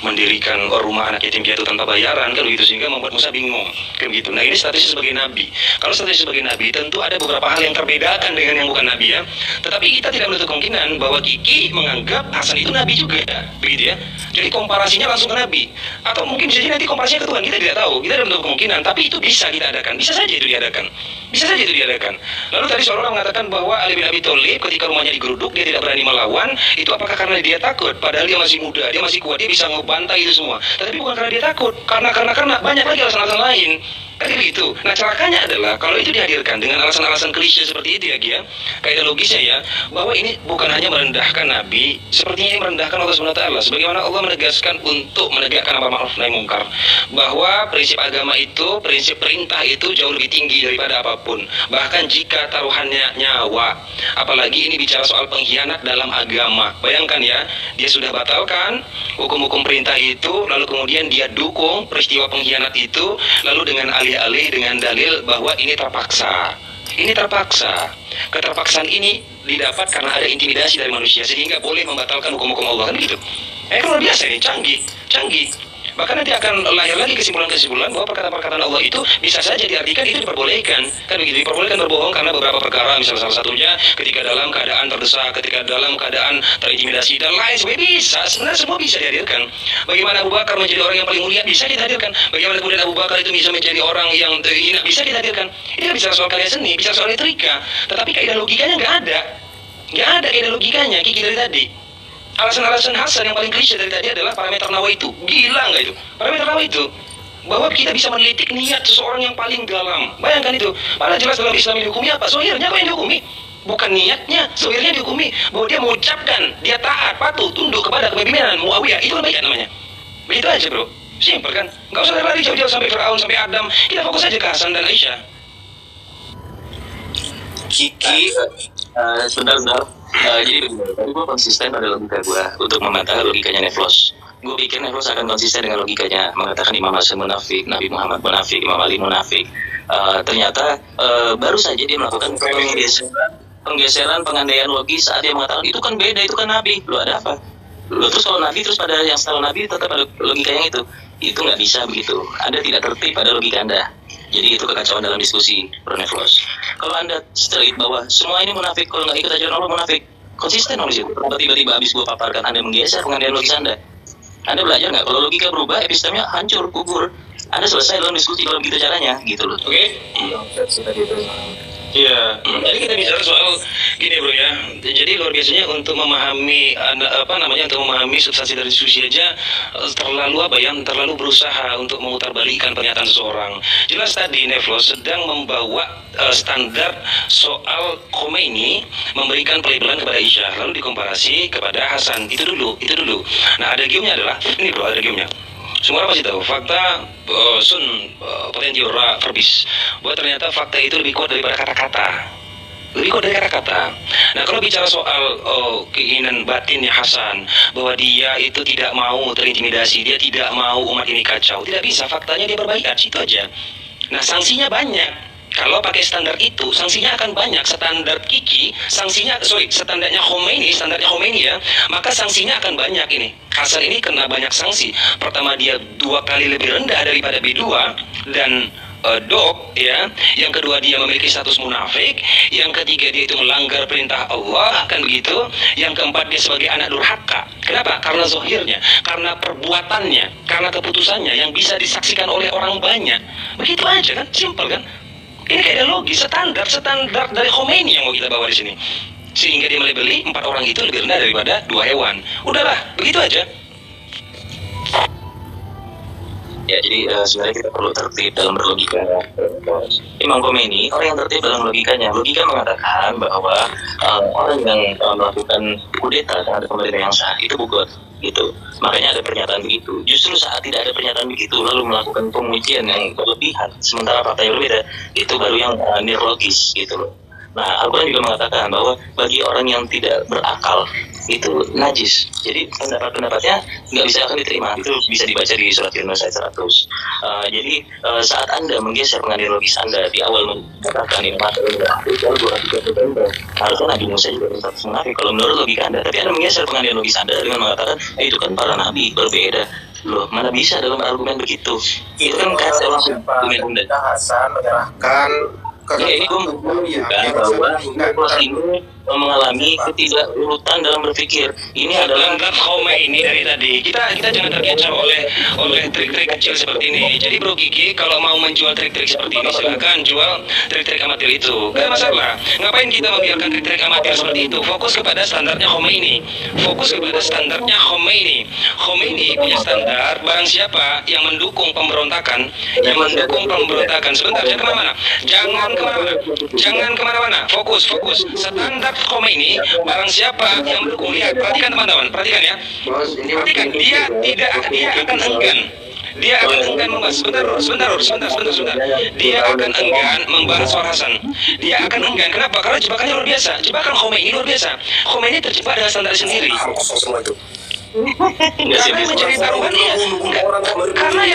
mendirikan rumah anak yatim piatu tanpa bayaran, kan begitu, sehingga membuat Musa bingung, kan begitu. Nah, ini strategi sebagai nabi. Kalau strategi sebagai nabi, tentu ada beberapa hal yang terbedakan dengan yang bukan nabi ya. Tetapi kita tidak menutup kemungkinan bahwa Kiki menganggap Hasan itu nabi juga, begitu ya. Jadi komparasinya langsung ke Nabi, atau mungkin bisa jadi nanti komparasinya ke Tuhan, kita tidak tahu, kita tidak menutup kemungkinan, tapi itu bisa kita adakan, bisa saja itu diadakan. Lalu tadi seorang mengatakan bahwa Ali bin Abi Thalib ketika rumahnya digeruduk dia tidak berani melawan, itu apakah karena dia takut? Padahal dia masih muda, dia masih kuat, dia bisa ngebantai itu semua. Tapi bukan karena dia takut, karena banyak lagi alasan-alasan lain. Kan begitu. Nah, celakanya adalah kalau itu dihadirkan dengan alasan-alasan klise seperti itu ya Gia, kaidah logisnya ya, bahwa ini bukan hanya merendahkan Nabi, sepertinya ini merendahkan Allah SWT. Sebagaimana Allah menegaskan untuk menegakkan amar ma'ruf nahi mungkar, bahwa prinsip agama itu, prinsip perintah itu jauh lebih tinggi daripada apapun. Bahkan jika taruhannya nyawa, apalagi ini bicara soal pengkhianat dalam agama. Bayangkan ya, dia sudah batalkan hukum-hukum perintah itu, lalu kemudian dia dukung peristiwa pengkhianat itu, lalu dengan alih-alih dengan dalil bahwa ini terpaksa. Keterpaksaan ini didapat karena ada intimidasi dari manusia sehingga boleh membatalkan hukum-hukum Allah, kan begitu. Luar biasa ini, canggih. Bahkan nanti akan lahir lagi kesimpulan-kesimpulan bahwa perkataan-perkataan Allah itu bisa saja diartikan itu diperbolehkan, kan begitu, diperbolehkan berbohong karena beberapa perkara, misalnya salah satunya ketika dalam keadaan terdesak, ketika dalam keadaan terintimidasi dan lain sebagainya, bisa, sebenarnya semua bisa dihadirkan. Bagaimana Abu Bakar menjadi orang yang paling mulia, bisa dihadirkan. Bagaimana kemudian Abu Bakar itu bisa menjadi orang yang terhina, bisa dihadirkan. Ini kan bicara soal karya seni, bicara soal retorika, tetapi kaidah logikanya nggak ada kaidah logikanya. Kiki dari tadi, alasan-alasan Hasan yang paling klise dari tadi adalah parameter nawaitu. Gila nggak itu? Parameter nawaitu, bahwa kita bisa menelitik niat seseorang yang paling dalam. Bayangkan itu. Padahal jelas dalam Islam dihukumi apa? Zahirnya apa yang dihukumi? Bukan niatnya, zahirnya dihukumi bahwa dia mengucapkan, dia taat, patuh, tunduk kepada kepemimpinan Muawiyah. Itu kan baik namanya. Begitu aja bro. Simpel kan? Nggak usah lari jauh-jauh sampai Fir'aun, sampai Adam. Kita fokus aja ke Hasan dan Aisyah. Kiki, sebentar. Jadi tadi gue konsisten pada logika gue untuk membantah logikanya Neflos. Gue pikir Neflos akan konsisten dengan logikanya, mengatakan Imam Hasan munafik, Nabi Muhammad munafik, Imam Ali munafik. Ternyata baru saja dia melakukan penggeseran pengandaian logis saat dia mengatakan itu kan beda, itu kan Nabi. Lu ada apa? Lu terus kalau Nabi terus pada yang setelah Nabi tetap ada logika yang itu nggak bisa begitu. Anda tidak tertib pada logika Anda. Jadi itu kekacauan dalam diskusi, Bro Neflos. Kalau Anda straight bahwa semua ini munafik, kalau nggak ikut ajaran Allah munafik, konsisten dong di situ. Tiba-tiba habis gue paparkan Anda menggeser pengandaian logis Anda. Anda belajar nggak? Kalau logika berubah, epistemenya hancur, gugur. Anda selesai dalam diskusi kalau begitu caranya, gitu loh. Oke? Iya, jadi kita bicara soal gini bro ya. Jadi luar biasanya untuk memahami untuk memahami substansi dari diskusi aja terlalu berusaha untuk memutarbalikkan pernyataan seseorang. Jelas tadi Nevlos sedang membawa standar soal Khomeini memberikan pelabelan kepada Aisyah lalu dikomparasi kepada Hasan. Itu dulu. Nah, ada giumnya adalah ini bro, ada giumnya. Semua orang pasti tahu fakta potentiora verbis bahwa ternyata fakta itu lebih kuat daripada kata-kata. Nah, kalau bicara soal keinginan batinnya Hasan bahwa dia itu tidak mau terintimidasi, dia tidak mau umat ini kacau, tidak bisa, faktanya dia berbaikat, itu aja. Nah, sanksinya banyak. Kalau pakai standar itu, sanksinya akan banyak. Standar Kiki, standarnya Khomeini ya, maka sanksinya akan banyak ini. Hasan ini kena banyak sanksi. Pertama, dia 2 kali lebih rendah daripada B2 dan dok ya. Yang kedua, dia memiliki status munafik. Yang ketiga, dia itu melanggar perintah Allah, kan begitu. Yang keempat, dia sebagai anak durhaka. Kenapa? Karena zohirnya, karena perbuatannya, karena keputusannya yang bisa disaksikan oleh orang banyak. Begitu aja kan, simpel kan. Ini kayak logis, standar dari Khomeini yang mau kita bawa di sini. Sehingga dia melebeli 4 orang itu lebih rendah daripada 2 hewan. Udahlah, begitu aja. Ya, jadi sebenarnya kita perlu tertib dalam berlogika. Imam Khomeini orang yang tertib dalam logikanya. Logika mengatakan bahwa orang yang melakukan kudeta terhadap pemerintah yang sah itu bugot, gitu. Makanya ada pernyataan begitu. Justru saat tidak ada pernyataan begitu lalu melakukan pengujian yang berlebihan sementara fakta yang berbeda, itu baru yang nirlogis gitu loh. Nah, Al-Quran juga mengatakan bahwa bagi orang yang tidak berakal itu najis. Jadi pendapat-pendapatnya nggak bisa akan diterima. Itu bisa dibaca di surat Yunus ayat 100. Jadi saat Anda menggeser pengandian logis Anda di awal mengatakan ini harusnya Nabi Musa juga berstatus munafik kalau menurut logika Anda. Tapi Anda menggeser pengandian logis Anda dengan mengatakan itu kan para nabi berbeda. Loh, mana bisa dalam argumen begitu? Itu kan kata orang argumen Anda. Hasan menyerahkan ini gue menunjukkan bahwa kelas ini mengalami ketidakurutan dalam berpikir. Ini adalah Khomeini dari tadi. Kita jangan terkecoh oleh trik-trik kecil seperti ini. Jadi Bro Kiki kalau mau menjual trik-trik seperti ini silakan jual trik-trik amatir itu. Gak masalah. Ngapain kita membiarkan trik-trik amatir seperti itu? Fokus kepada standarnya Khomeini. Khomeini punya standar. Barang siapa yang mendukung pemberontakan, sebentar, jangan kemana-mana. Fokus. Standar Khomeini, barang siapa yang mendukung, lihat, perhatikan teman-teman, perhatikan ya. Perhatikan, dia akan enggan. Dia akan enggan membahas, sebentar. Dia akan enggan membahas soal Hasan. Dia akan enggan, kenapa? Karena jebakannya luar biasa. Jebakan Khomeini luar biasa. Khomeini terjebak dengan standar sendiri. Karena yang menjadi taruhannya, karena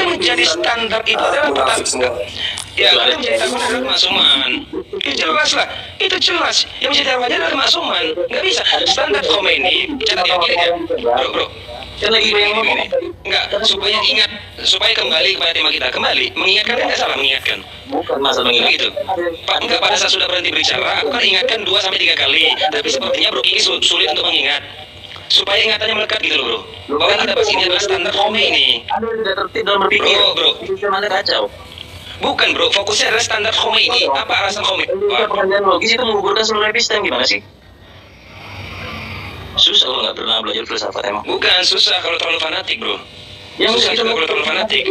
yang menjadi standar itu adalah pertama. Ya, karena menjadi taruhan adalah kemaksuman. Itu jelas. Yang menjadi taruhannya adalah kemaksuman. Nggak bisa. Standar Khomeini, catat ya, gini ya, bro. Gini. Enggak, supaya kembali kepada tema kita. Mengingatkan kan nggak salah mengingatkan. bukan masalah mengingat. Begitu. Enggak, pada saat sudah berhenti berbicara, aku kan ingatkan 2-3 kali. Tapi sepertinya Bro Kiki sulit untuk mengingat. Supaya ingatannya melekat gitu loh bro. Bahwa kita bahas ini adalah standar Khomeini. Anda tidak tertib dalam berpikir. Bro. Anda kacau. Bukan bro, fokusnya adalah standar Khomeini. Apa alasan Khomeini? Pengertian logis itu menggugurkan seluruh epistem, gimana sih? Susah kalau nggak pernah belajar filsafat emang. Bukan susah kalau terlalu fanatik bro. Yang susah juga kalau terlalu fanatik.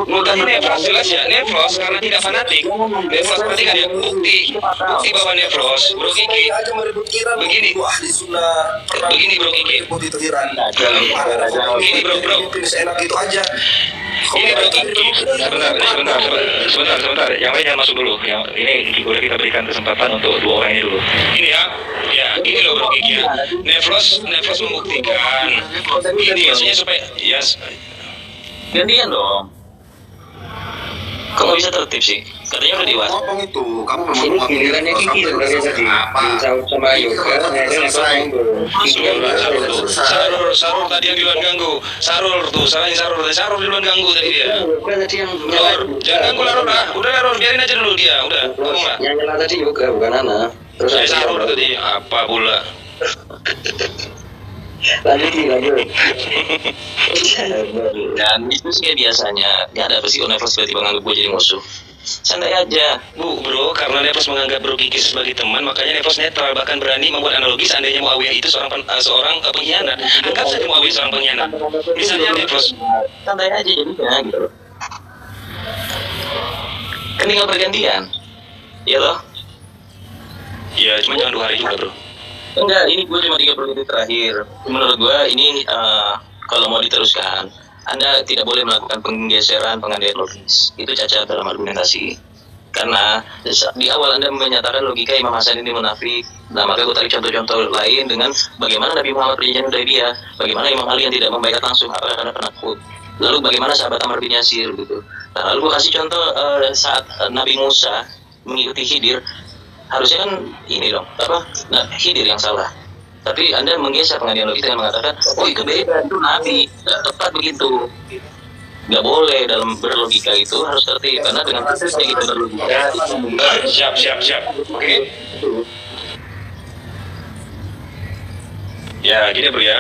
Makanya Nevros jelas ya, Nevros karena tidak fanatik. Nevros perhatikan ya, bukti bahwa Nevros, Bro Kiki, begini Bro Kiki, begini bro, ini Bro Kiki, sebentar, yang lain jangan masuk dulu. Yang ini boleh kita berikan kesempatan untuk 2 orang ini dulu. Ini ya, ini loh Bro Kiki ya. Nevros membuktikan. Ini maksudnya supaya ya. Gantian dong. Kok nggak bisa tertib sih? Katanya udah dewasa. Ngomong itu, kamu memang Ini gilirannya Kiki sebenarnya tadi. Jauh sama Yoga, Sarul tadi yang duluan ganggu. Sarul duluan ganggu tadi dia. Yoga tadi yang Jangan ganggu Larur ah. Udah Larur, biarin aja dulu dia. Udah, ngomong lah. Yang nyala tadi Yoga bukan Ana. Terus Sarul tadi apa pula? lanjut. Dan itu sih kayak biasanya. Gak ada apa sih Nevros tiba-tiba nganggep gue jadi musuh. santai aja. Bro, karena Nefos menganggap Bro Kiki sebagai teman, makanya Nefos netral, bahkan berani membuat analogi seandainya Muawiyah itu seorang pengkhianat. Anggap saja Muawiyah seorang pengkhianat. Misalnya Nefos Santai aja jadinya gitu. Kan tinggal pergantian. Iya loh. ya cuma jangan 2 hari juga, Bro. Enggak, ini gue cuma 30 menit terakhir. Menurut gue ini kalau mau diteruskan, Anda tidak boleh melakukan penggeseran pengandaian logis. Itu cacat dalam argumentasi. Karena di awal Anda menyatakan logika Imam Hasan ini munafik. Nah, maka gue tarik contoh-contoh lain dengan bagaimana Nabi Muhammad perjanjian Hudaybiyah, bagaimana Imam Ali yang tidak membaiat langsung karena penakut. Lalu bagaimana sahabat Amr bin Yasir gitu. Nah, lalu gue kasih contoh saat Nabi Musa mengikuti Khidir, harusnya kan ini dong, nah, Khidir yang salah. Tapi Anda menggeser pengadilan logika dengan mengatakan, oh itu beda, itu Nabi, tidak tepat begitu. Nggak boleh dalam berlogika itu harus tertib, karena dengan prosesnya kita berlogika. Siap. Oke. Ya, gini Bro ya.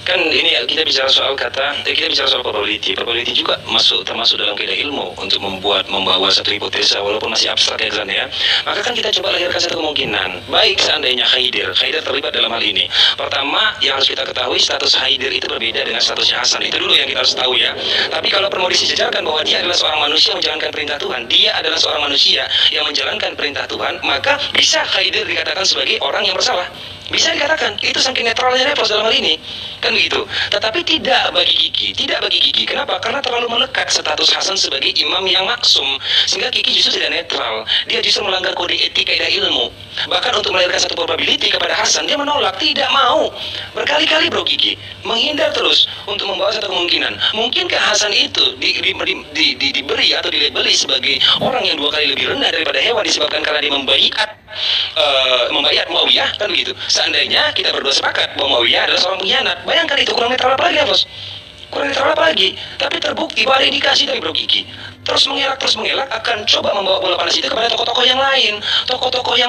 Kan ini kita bicara soal kita bicara soal probability. Probability juga termasuk dalam kaidah ilmu untuk membawa satu hipotesa walaupun masih abstrak ya Zan ya. Maka kan kita coba lahirkan satu kemungkinan. Baik seandainya Khidir terlibat dalam hal ini. Pertama yang harus kita ketahui, status Khidir itu berbeda dengan statusnya Hasan. Itu dulu yang kita harus tahu ya. Tapi kalau perlu disejarkan bahwa dia adalah seorang manusia yang menjalankan perintah Tuhan, dia adalah seorang manusia yang menjalankan perintah Tuhan, maka bisa Khidir dikatakan sebagai orang yang bersalah. Bisa dikatakan, itu saking netralnya Nefos dalam hal ini. Kan begitu. Tetapi tidak bagi Kiki. Kenapa? Karena terlalu melekat status Hasan sebagai imam yang maksum. Sehingga Kiki justru tidak netral. Dia justru melanggar kode etik kaidah ilmu. Bahkan untuk melahirkan satu probability kepada Hasan, dia menolak, tidak mau. Berkali-kali Bro Kiki menghindar terus untuk membawa satu kemungkinan. Mungkinkah Hasan itu diberi atau dilabeli sebagai orang yang 2 kali lebih rendah daripada hewan disebabkan karena dia membaiat Muawiyah, kan begitu. Seandainya kita berdua sepakat bahwa Muawiyah adalah seorang pengkhianat, bayangkan itu kurang netral apa lagi ya bos? Kurang netral apa lagi? Tapi terbukti bahwa ada indikasi dari Bro Kiki terus mengelak akan coba membawa bola panas itu kepada tokoh-tokoh yang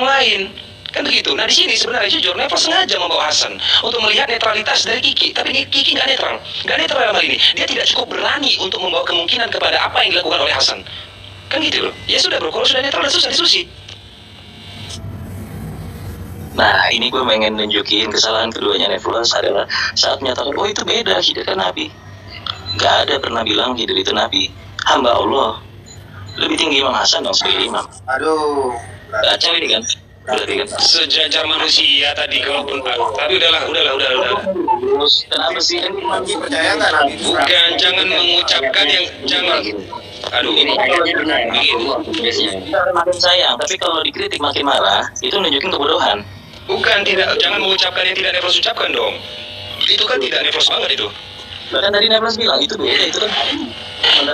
lain, kan begitu. Nah di sini sebenarnya jujur Nefos sengaja membawa Hasan untuk melihat netralitas dari Kiki, tapi Kiki nggak netral dalam hal ini. Dia tidak cukup berani untuk membawa kemungkinan kepada apa yang dilakukan oleh Hasan, kan gitu loh. Ya sudah Bro, kalau sudah netral dan susah diskusi. Nah, ini gue pengen nunjukin kesalahan keduanya Nefos adalah saat menyatakan, oh itu beda, Khidir kan Nabi. Gak ada pernah bilang Khidir itu Nabi. Hamba Allah. Lebih tinggi Imam Hasan dong sebagai imam. Aduh. Kacau ini kan? Berarti kan? Sejajar manusia tadi kalaupun tapi udahlah. Kenapa sih? Nabi percaya nggak Nabi? Bukan, jangan mengucapkan yang jangan. Aduh, ini makin sayang, tapi kalau dikritik makin marah, itu nunjukin kebodohan. Bukan, jangan mengucapkan yang tidak Nefos ucapkan dong. Itu kan tidak Nefos banget itu. Bahkan tadi Nefos bilang itu beda, itu kan.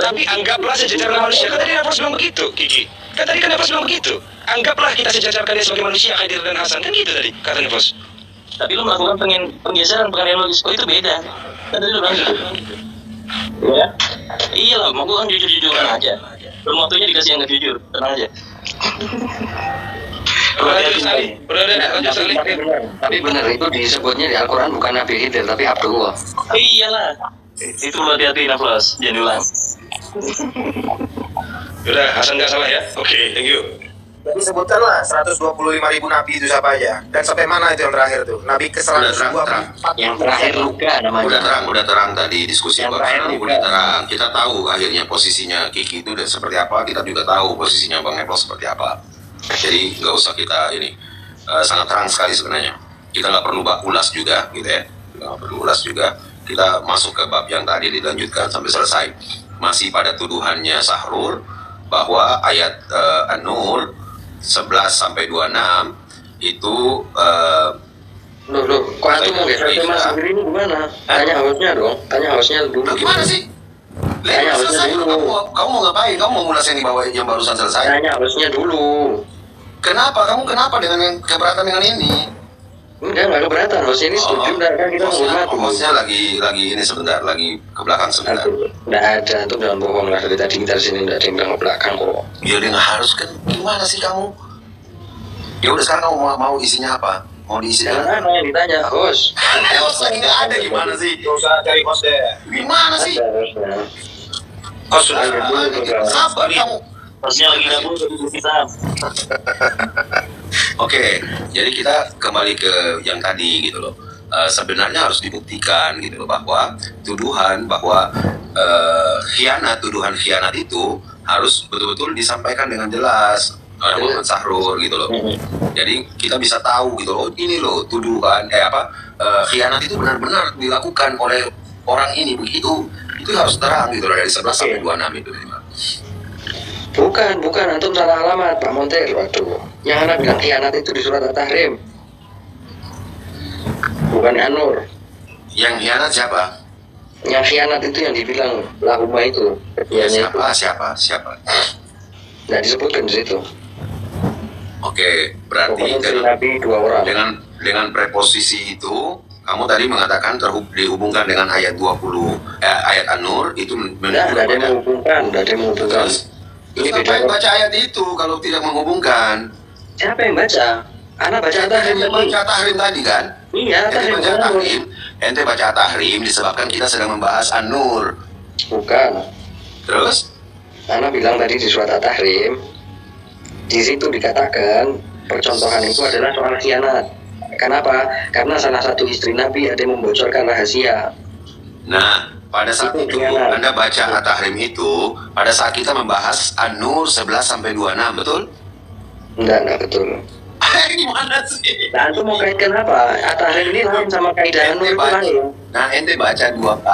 Tapi anggaplah sejajar manusia. Kan tadi Nefos bilang begitu, Kiki. Kan tadi Nefos bilang begitu. Anggaplah kita sejajarkan dia sebagai manusia, Khidir dan Hasan. Kan gitu tadi, kata Nefos. Tapi lu melakukan penggeseran pengadilan logis. Oh itu beda. Kan tadi lu bilang gitu. Ya? Iya lah, mau gue kan jujur-jujuran aja. Belum waktunya dikasih yang gak jujur, tenang aja. Tapi benar itu disebutnya di Al-Quran bukan Nabi Khidir tapi Abdullah. Iyalah. Itu lo hati-hati Nafas, jangan ulang. Udah, Hasan nggak salah ya? Oke, thank you. Jadi sebutkanlah 125.000 nabi itu siapa aja. Dan sampai mana itu yang terakhir tuh? Nabi ke-124. Yang terakhir Luka namanya. Udah terang tadi diskusi Yang Bang. terakhir Udah terang. Kita tahu akhirnya posisinya Kiki itu dan seperti apa. Kita juga tahu posisinya Bang Nefos seperti apa. Jadi nggak usah kita ini sangat terang sekali sebenarnya. Kita nggak perlu ulas juga, gitu ya. Nggak perlu ulas juga. Kita masuk ke bab yang tadi dilanjutkan sampai selesai. Masih pada tuduhannya Sahrul bahwa ayat An-Nur 11-26 itu Loh, kok itu mau geser ke Mas Sendiri ini gimana? Tanya hostnya dulu. Gimana sih? Tanya hostnya dulu. Kamu mau ngapain? Kamu mau ngulas yang dibawa yang barusan selesai? Tanya hostnya dulu. Kenapa? Kamu kenapa dengan yang keberatan dengan ini? Enggak keberatan. Hostnya ini setuju kan kita menghormati. Hostnya lagi ini sebentar, lagi ke belakang sebentar. Nggak ada, itu jangan bohong lah. Dari tadi kita sini nggak ada yang bilang ke belakang kok. Ya dia nggak harus kan? Gimana sih kamu? Ya udah sekarang kamu mau isinya apa? Mau diisi Jangan yang ditanya host. Host lagi nggak ada gimana sih? Gak usah cari host deh. Gimana sih? Host sudah. Sabar kamu. Harusnya lagi gabung ke diskusi saham. Oke, jadi kita kembali ke yang tadi gitu loh. Sebenarnya harus dibuktikan gitu loh bahwa bahwa tuduhan khianat itu harus betul-betul disampaikan dengan jelas oleh Muhammad Sahrul gitu loh. Jadi kita bisa tahu gitu loh, ini loh tuduhan khianat itu benar-benar dilakukan oleh orang ini begitu. Itu harus terang gitu loh dari 11 sampai 26 itu. Bukan, antum salah alamat Pak Montir. Waduh, yang anak bilang khianat itu di surat At-Tahrim, bukan An-Nur. Yang khianat siapa? Yang khianat itu yang dibilang lahuma itu. Ya, siapa? Nggak disebutkan di situ. Oke, berarti Nabi 2 orang. dengan preposisi itu kamu tadi mengatakan dihubungkan dengan ayat 20 ayat An-Nur itu Nggak ada yang menghubungkan. Ini beda. Baca ayat itu kalau tidak menghubungkan. Siapa yang baca? Anak baca Tahrim tadi. Baca Tahrim tadi kan? Iya, Tahrim. Ente baca Tahrim disebabkan kita sedang membahas An-Nur. Bukan. Terus? Anak bilang tadi di surat At-Tahrim, di situ dikatakan percontohan itu adalah soal khianat. Kenapa? Karena salah satu istri Nabi ada yang membocorkan rahasia. Nah, pada saat itu Anda baca At-Tahrim itu pada saat kita membahas An-Nur 11 sampai 26, betul? Enggak betul. Gimana sih? Nah, itu mau kaitkan apa? At-Tahrim ini lain sama kaidah An-Nur itu lain. Nah, ente baca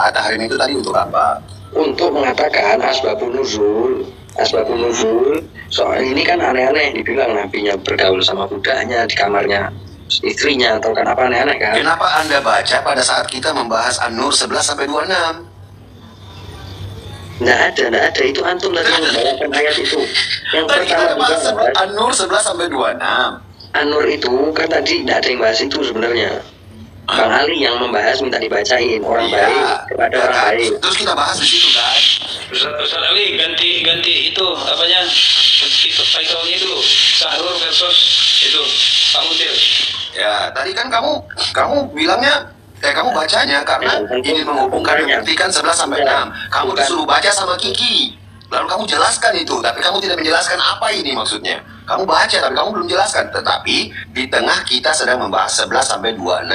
At-Tahrim itu tadi untuk apa? Untuk mengatakan asbabun nuzul. Soal ini kan aneh-aneh dibilang nabinya bergaul sama budaknya di kamarnya istrinya atau kan apa aneh-aneh kan? Kenapa Anda baca pada saat kita membahas An-Nur 11 sampai 26? Nggak ada, itu antum tadi membawakan ayat itu. Yang tadi kita bahas An-Nur 11 sampai 26. An-Nur itu kan tadi nggak ada yang bahas itu sebenarnya. Bang Ali yang membahas minta dibacain orang baik kepada orang baik. Terus kita bahas di situ kan? Ustaz Ali ganti itu apanya? Itu title-nya dulu. Sahrul versus itu Pak Muntir. Ya, tadi kan kamu bilangnya kamu bacanya karena ingin menghubungkan membuktikan 11 sampai 6. Kamu disuruh baca sama Kiki. Lalu kamu jelaskan itu, tapi kamu tidak menjelaskan apa ini maksudnya. Kamu baca tapi kamu belum jelaskan. Tetapi di tengah kita sedang membahas 11 sampai 26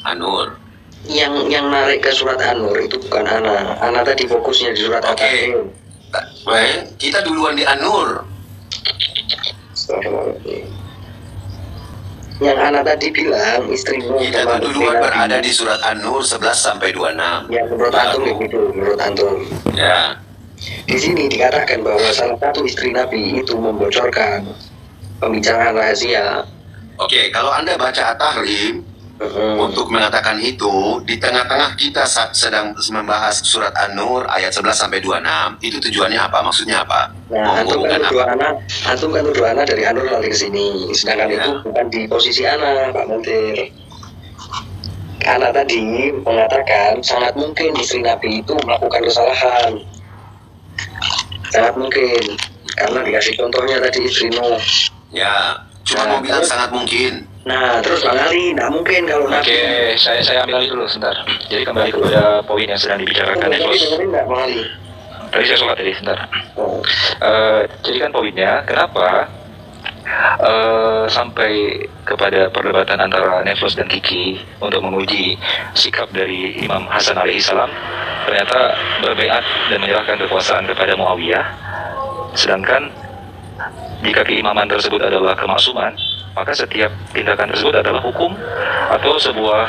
An-Nur. Yang narik ke surat An-Nur itu bukan Ana. Ana tadi fokusnya di surat At-Tahrim. Kita duluan di An-Nur. Yang Ana tadi bilang istrimu kita duluan berada di surat An-Nur 11 sampai 26. Ya, menurut antum begitu, menurut antum. Ya. Di sini dikatakan bahwa salah satu istri Nabi itu membocorkan pembicaraan rahasia. Oke, kalau Anda baca At-Tahrim untuk mengatakan itu, di tengah-tengah kita sedang membahas surat An-Nur ayat 11 sampai 26, itu tujuannya apa? Maksudnya apa? Nah, antum kan tuduh Ana dari An-Nur lari ke sini, sedangkan itu bukan di posisi Ana, Pak Muntir. Ana tadi mengatakan sangat mungkin istri Nabi itu melakukan kesalahan. Sangat mungkin, karena dikasih contohnya tadi istri Nuh. Ya, cuma mau bilang sangat mungkin. Nah, terus Bang Ali, nggak mungkin kalau Nabi. Oke, saya ambil alih dulu sebentar. Jadi kembali kepada poin yang sedang dibicarakan ya, Bos. Bang Ali? Tadi saya sholat tadi, sebentar. Jadi kan poinnya, kenapa sampai kepada perdebatan antara Neflos dan Kiki untuk menguji sikap dari Imam Hasan alaihi salam, ternyata berbaiat dan menyerahkan kekuasaan kepada Muawiyah. Sedangkan jika keimaman tersebut adalah kemaksuman, maka setiap tindakan tersebut adalah hukum atau sebuah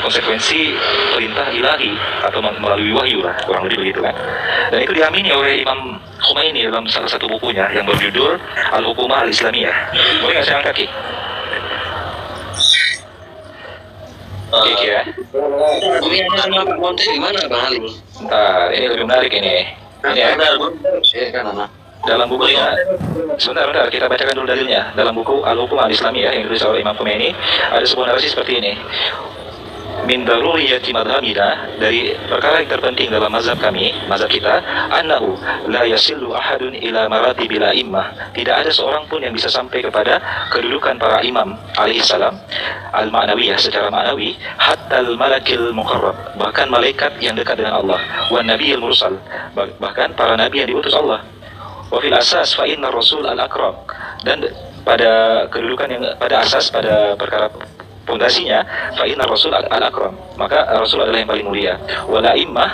konsekuensi perintah ilahi atau melalui wahyu lah, kurang lebih begitu kan. Dan itu diamini oleh Imam Khomeini dalam salah satu bukunya yang berjudul Al-Hukumah Al-Islamiyah. Boleh nggak saya angkat, Ki? Kiki ya. Ini ada sama Pak Montir di mana Bang Ali? Bentar, ini lebih menarik ini. Ini ya. Dalam bukunya, sebentar, kita bacakan dulu dalilnya. Dalam buku Al-Hukum Al-Islamiyah yang ditulis oleh Imam Khomeini, ada sebuah narasi seperti ini. Min daruriyati madhabina, dari perkara yang terpenting dalam mazhab kami, mazhab kita, annahu la yasillu ahadun ila maratibil a'immah. Tidak ada seorang pun yang bisa sampai kepada kedudukan para imam alaihi salam al-ma'nawiyah, secara ma'nawi, hatta al-malakil muqarrab, bahkan malaikat yang dekat dengan Allah, wan nabiyil mursal, bahkan para nabi yang diutus Allah. Wa fil asas fa inna rasul al-akram, dan pada kedudukan yang pada asas, pada perkara pondasinya, fa inna rasul al-akram, maka rasul adalah yang paling mulia. Wala immah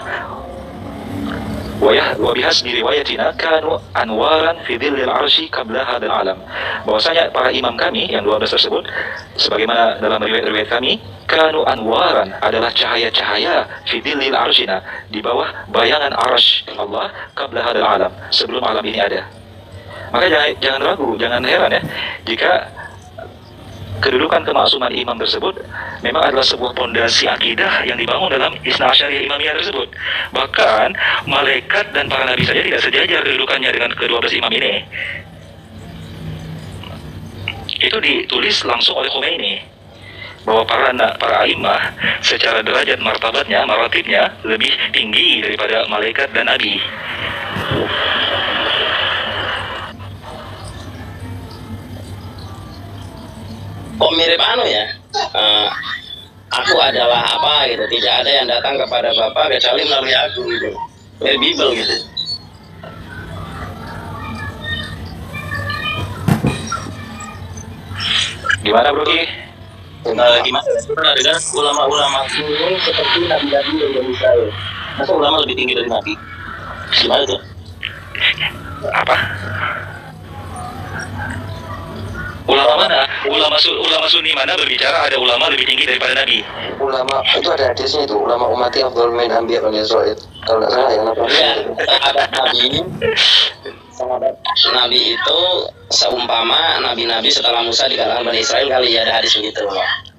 wa bihasbi riwayatina kanu anwaran fi dhillil arsy qabla hadzal alam. Bahwasanya para imam kami yang 12 tersebut, sebagaimana dalam riwayat-riwayat kami, kanu anwaran adalah cahaya-cahaya fi dhillil arsyina, di bawah bayangan arsy Allah, qabla hadzal alam, sebelum alam ini ada. Maka jangan ragu, jangan heran ya jika kedudukan kemaksuman imam tersebut memang adalah sebuah pondasi akidah yang dibangun dalam Isna Asyariyah Imamiyah tersebut. Bahkan malaikat dan para nabi saja tidak sejajar kedudukannya dengan ke-12 imam ini. Itu ditulis langsung oleh Khomeini bahwa para imam secara derajat martabatnya, maratibnya lebih tinggi daripada malaikat dan nabi. Kok mirip anu ya, aku adalah apa gitu, tidak ada yang datang kepada Bapak kecuali melalui aku gitu, mirip Bible gitu. Gimana Bro Ki? Gimana pernah dengar ulama-ulama ini seperti nabi-nabi yang Bani Israil? Masa ulama lebih tinggi dari nabi? Gimana tuh? Apa? Ulama mana? Ulama Sunni mana berbicara ada ulama lebih tinggi daripada nabi? Ulama itu ada hadisnya itu, ulama umati afdal min anbiya Bani Israil. Kalau nggak salah yang apa? Ya, sahabat nabi itu seumpama nabi-nabi setelah Musa di kalangan Bani Israil kali ya, ada hadis begitu.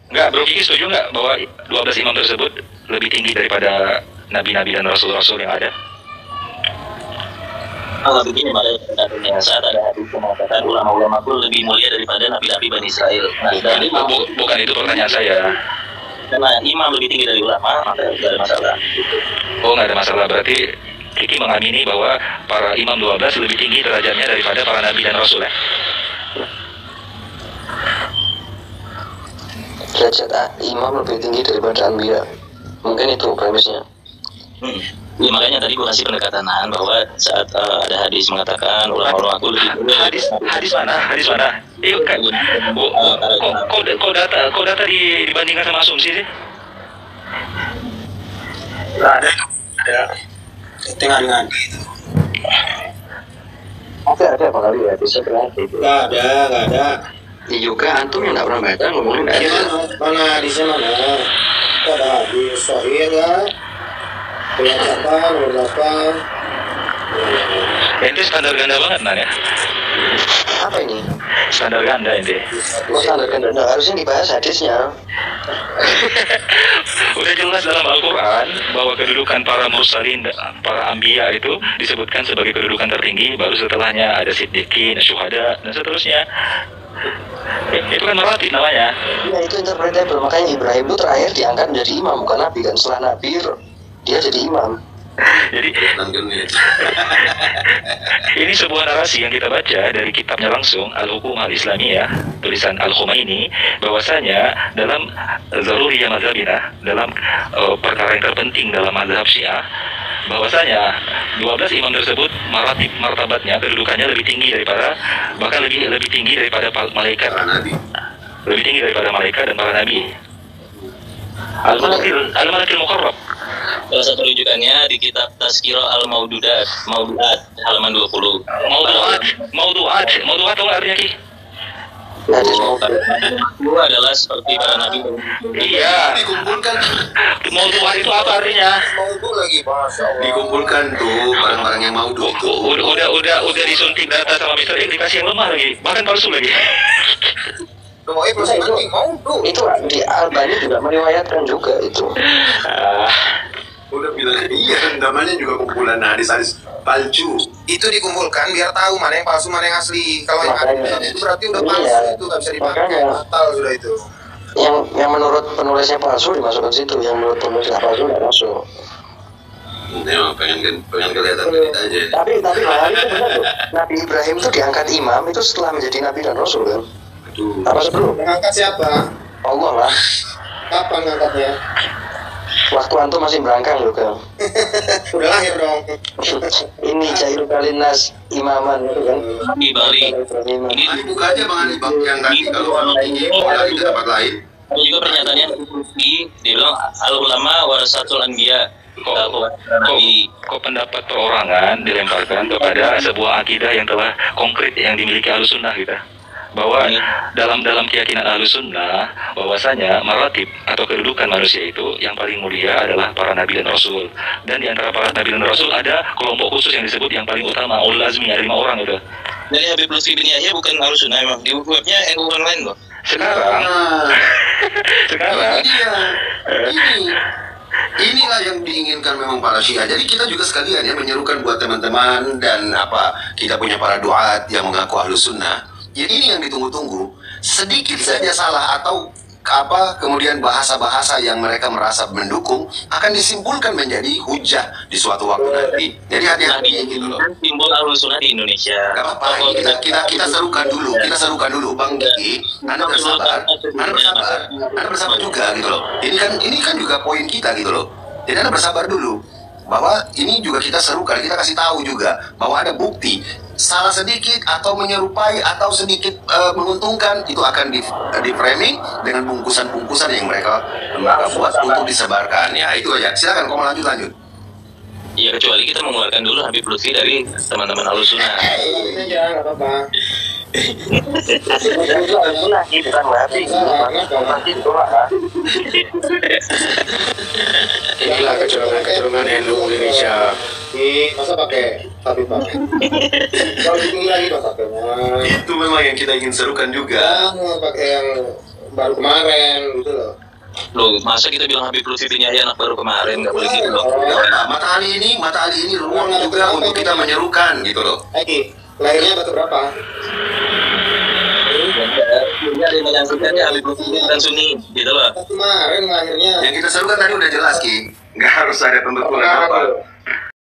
Enggak, Bro Kiki setuju nggak bahwa 12 imam tersebut lebih tinggi daripada nabi-nabi dan rasul-rasul yang ada? Kalau begini makanya saat ada hadis yang mengatakan ulama-ulama pun lebih mulia daripada nabi-nabi Bani Israil. Nah, bukan itu pertanyaan saya. Karena imam lebih tinggi dari ulama, maka tidak ada masalah. Oh, nggak ada masalah. Berarti Kiki mengamini bahwa para imam 12 lebih tinggi derajatnya daripada para nabi dan rasul ya? Derajat imam lebih tinggi daripada anbiya. Mungkin itu premisnya. Ya, makanya tadi gue kasih pendekatan bahwa saat ada hadis mengatakan ulama-ulama aku lebih hadis mana? Kok data dibandingkan sama asumsi sih? Ada. Tengah itu. Ada apa kali ya? Bisa berarti. Nggak ada. Ya juga antum yang nggak pernah baca ngomongin Mana hadisnya mana? Ada hadis sahih ya. Nomor 8. Ente standar ganda banget Nan ya? Apa ini? Standar ganda ente. Oh, standar ganda. Nah, harusnya dibahas hadisnya. Udah jelas dalam Al-Quran bahwa kedudukan para mursalin, para anbiya itu disebutkan sebagai kedudukan tertinggi, baru setelahnya ada siddiqin, syuhada, dan seterusnya. Itu kan maratib namanya. Ya itu interpretable. Makanya Ibrahim itu terakhir diangkat menjadi imam, bukan nabi kan. Setelah nabi dia jadi imam. Jadi ini sebuah narasi yang kita baca dari kitabnya langsung Al-Hukumah Al-Islamiyah tulisan Al-Khomeini, bahwasanya dalam Zaruriyah Mazhabina, dalam perkara yang terpenting dalam mazhab Syiah, bahwasanya 12 imam tersebut maratib martabatnya, kedudukannya lebih tinggi daripada, bahkan lebih tinggi daripada malaikat, lebih tinggi daripada malaikat dan para nabi. Al-Malakil Muqarrab. Salah satu rujukannya di kitab Tazkirah Al-Maududat halaman 20. Mauduat tahu artinya Ki? Hadis Itu adalah seperti para nabi. Iya. Dikumpulkan. Mauduat itu apa artinya? Mau lagi bahasa Dikumpulkan tuh barang-barang yang mau itu. Udah disuntik data sama Mr. X, dikasih yang lemah lagi, bahkan palsu lagi. Itu di Albani juga meriwayatkan juga itu. Udah bilang iya, namanya juga kumpulan hadis-hadis palsu. Itu dikumpulkan biar tahu mana yang palsu mana yang asli. Kalau yang asli itu berarti udah palsu, itu nggak bisa dipakai, batal sudah itu. Yang menurut penulisnya palsu dimasukkan situ, yang menurut penulisnya palsu nggak masuk. Memang pengen kelihatan kita aja. Tapi hal itu benar loh. Nabi Ibrahim itu diangkat imam itu setelah menjadi nabi dan rasul kan? Apa sebelum? Mengangkat siapa? Allah lah. Kapan ngangkatnya? Waktu antum masih berangkang loh Kang. Udah lahir dong. Ini Cairul Kalinas Imaman itu kan. Di Bali. Ini Ali buka aja Bang Ali, Bang, yang tadi kalau tinggi mau lari ke tempat lain. ada juga pernyataannya dia bilang al ulama warasatul anbiya. Kok pendapat perorangan dilemparkan kepada sebuah akidah yang telah konkret yang dimiliki Ahlussunnah kita, bahwa dalam keyakinan Ahlussunnah bahwasanya maratib atau kedudukan manusia itu yang paling mulia adalah para nabi dan rasul, dan di antara para nabi dan rasul ada kelompok khusus yang disebut yang paling utama ulul azmi, ada 5 orang itu. Dari Habib Lutfi bin Yahya bukan Ahlussunnah emang, di webnya NU online loh. Sekarang Inilah yang diinginkan memang para Syiah. Jadi kita juga sekalian ya menyerukan buat teman-teman dan kita punya para duat yang mengaku Ahlussunnah. Jadi ini yang ditunggu-tunggu. Sedikit saja salah atau kemudian bahasa-bahasa yang mereka merasa mendukung akan disimpulkan menjadi hujah di suatu waktu nanti. Jadi hati-hati gitu loh. Simbol Ahlussunnah di Indonesia. Gak apa-apa, kita serukan dulu, Bang Diki. Anda bersabar juga gitu loh. Ini kan juga poin kita gitu loh. Jadi Anda bersabar dulu, bahwa ini juga kita serukan, kita kasih tahu juga bahwa ada bukti salah sedikit atau menyerupai atau sedikit menguntungkan itu akan di framing dengan bungkusan-bungkusan yang mereka buat untuk disebarkan. Ya itu aja. Silakan kau lanjut. Ya kecuali kita mengeluarkan dulu Habib Lutfi dari teman-teman Ahlussunnah. Ini aja nggak apa-apa. Inilah kecurangan NU Indonesia. Masa pakai tapi Pak? Kalau bikin lagi Pak pakainya. Itu memang yang kita ingin serukan juga. Pakai yang baru kemarin gitu loh. Loh, masa kita bilang Habib Lutfi bin Yahya anak baru kemarin, nggak boleh gitu loh. Mata Ali ini ruang juga untuk kita menyerukan gitu loh. Eki, lahirnya batu berapa? Ini ada yang menyangkutkannya Habib Lutfi dan Sunni, gitu loh. Kemarin lahirnya. Yang kita serukan tadi udah jelas Ki, nggak harus ada pembekuan apa.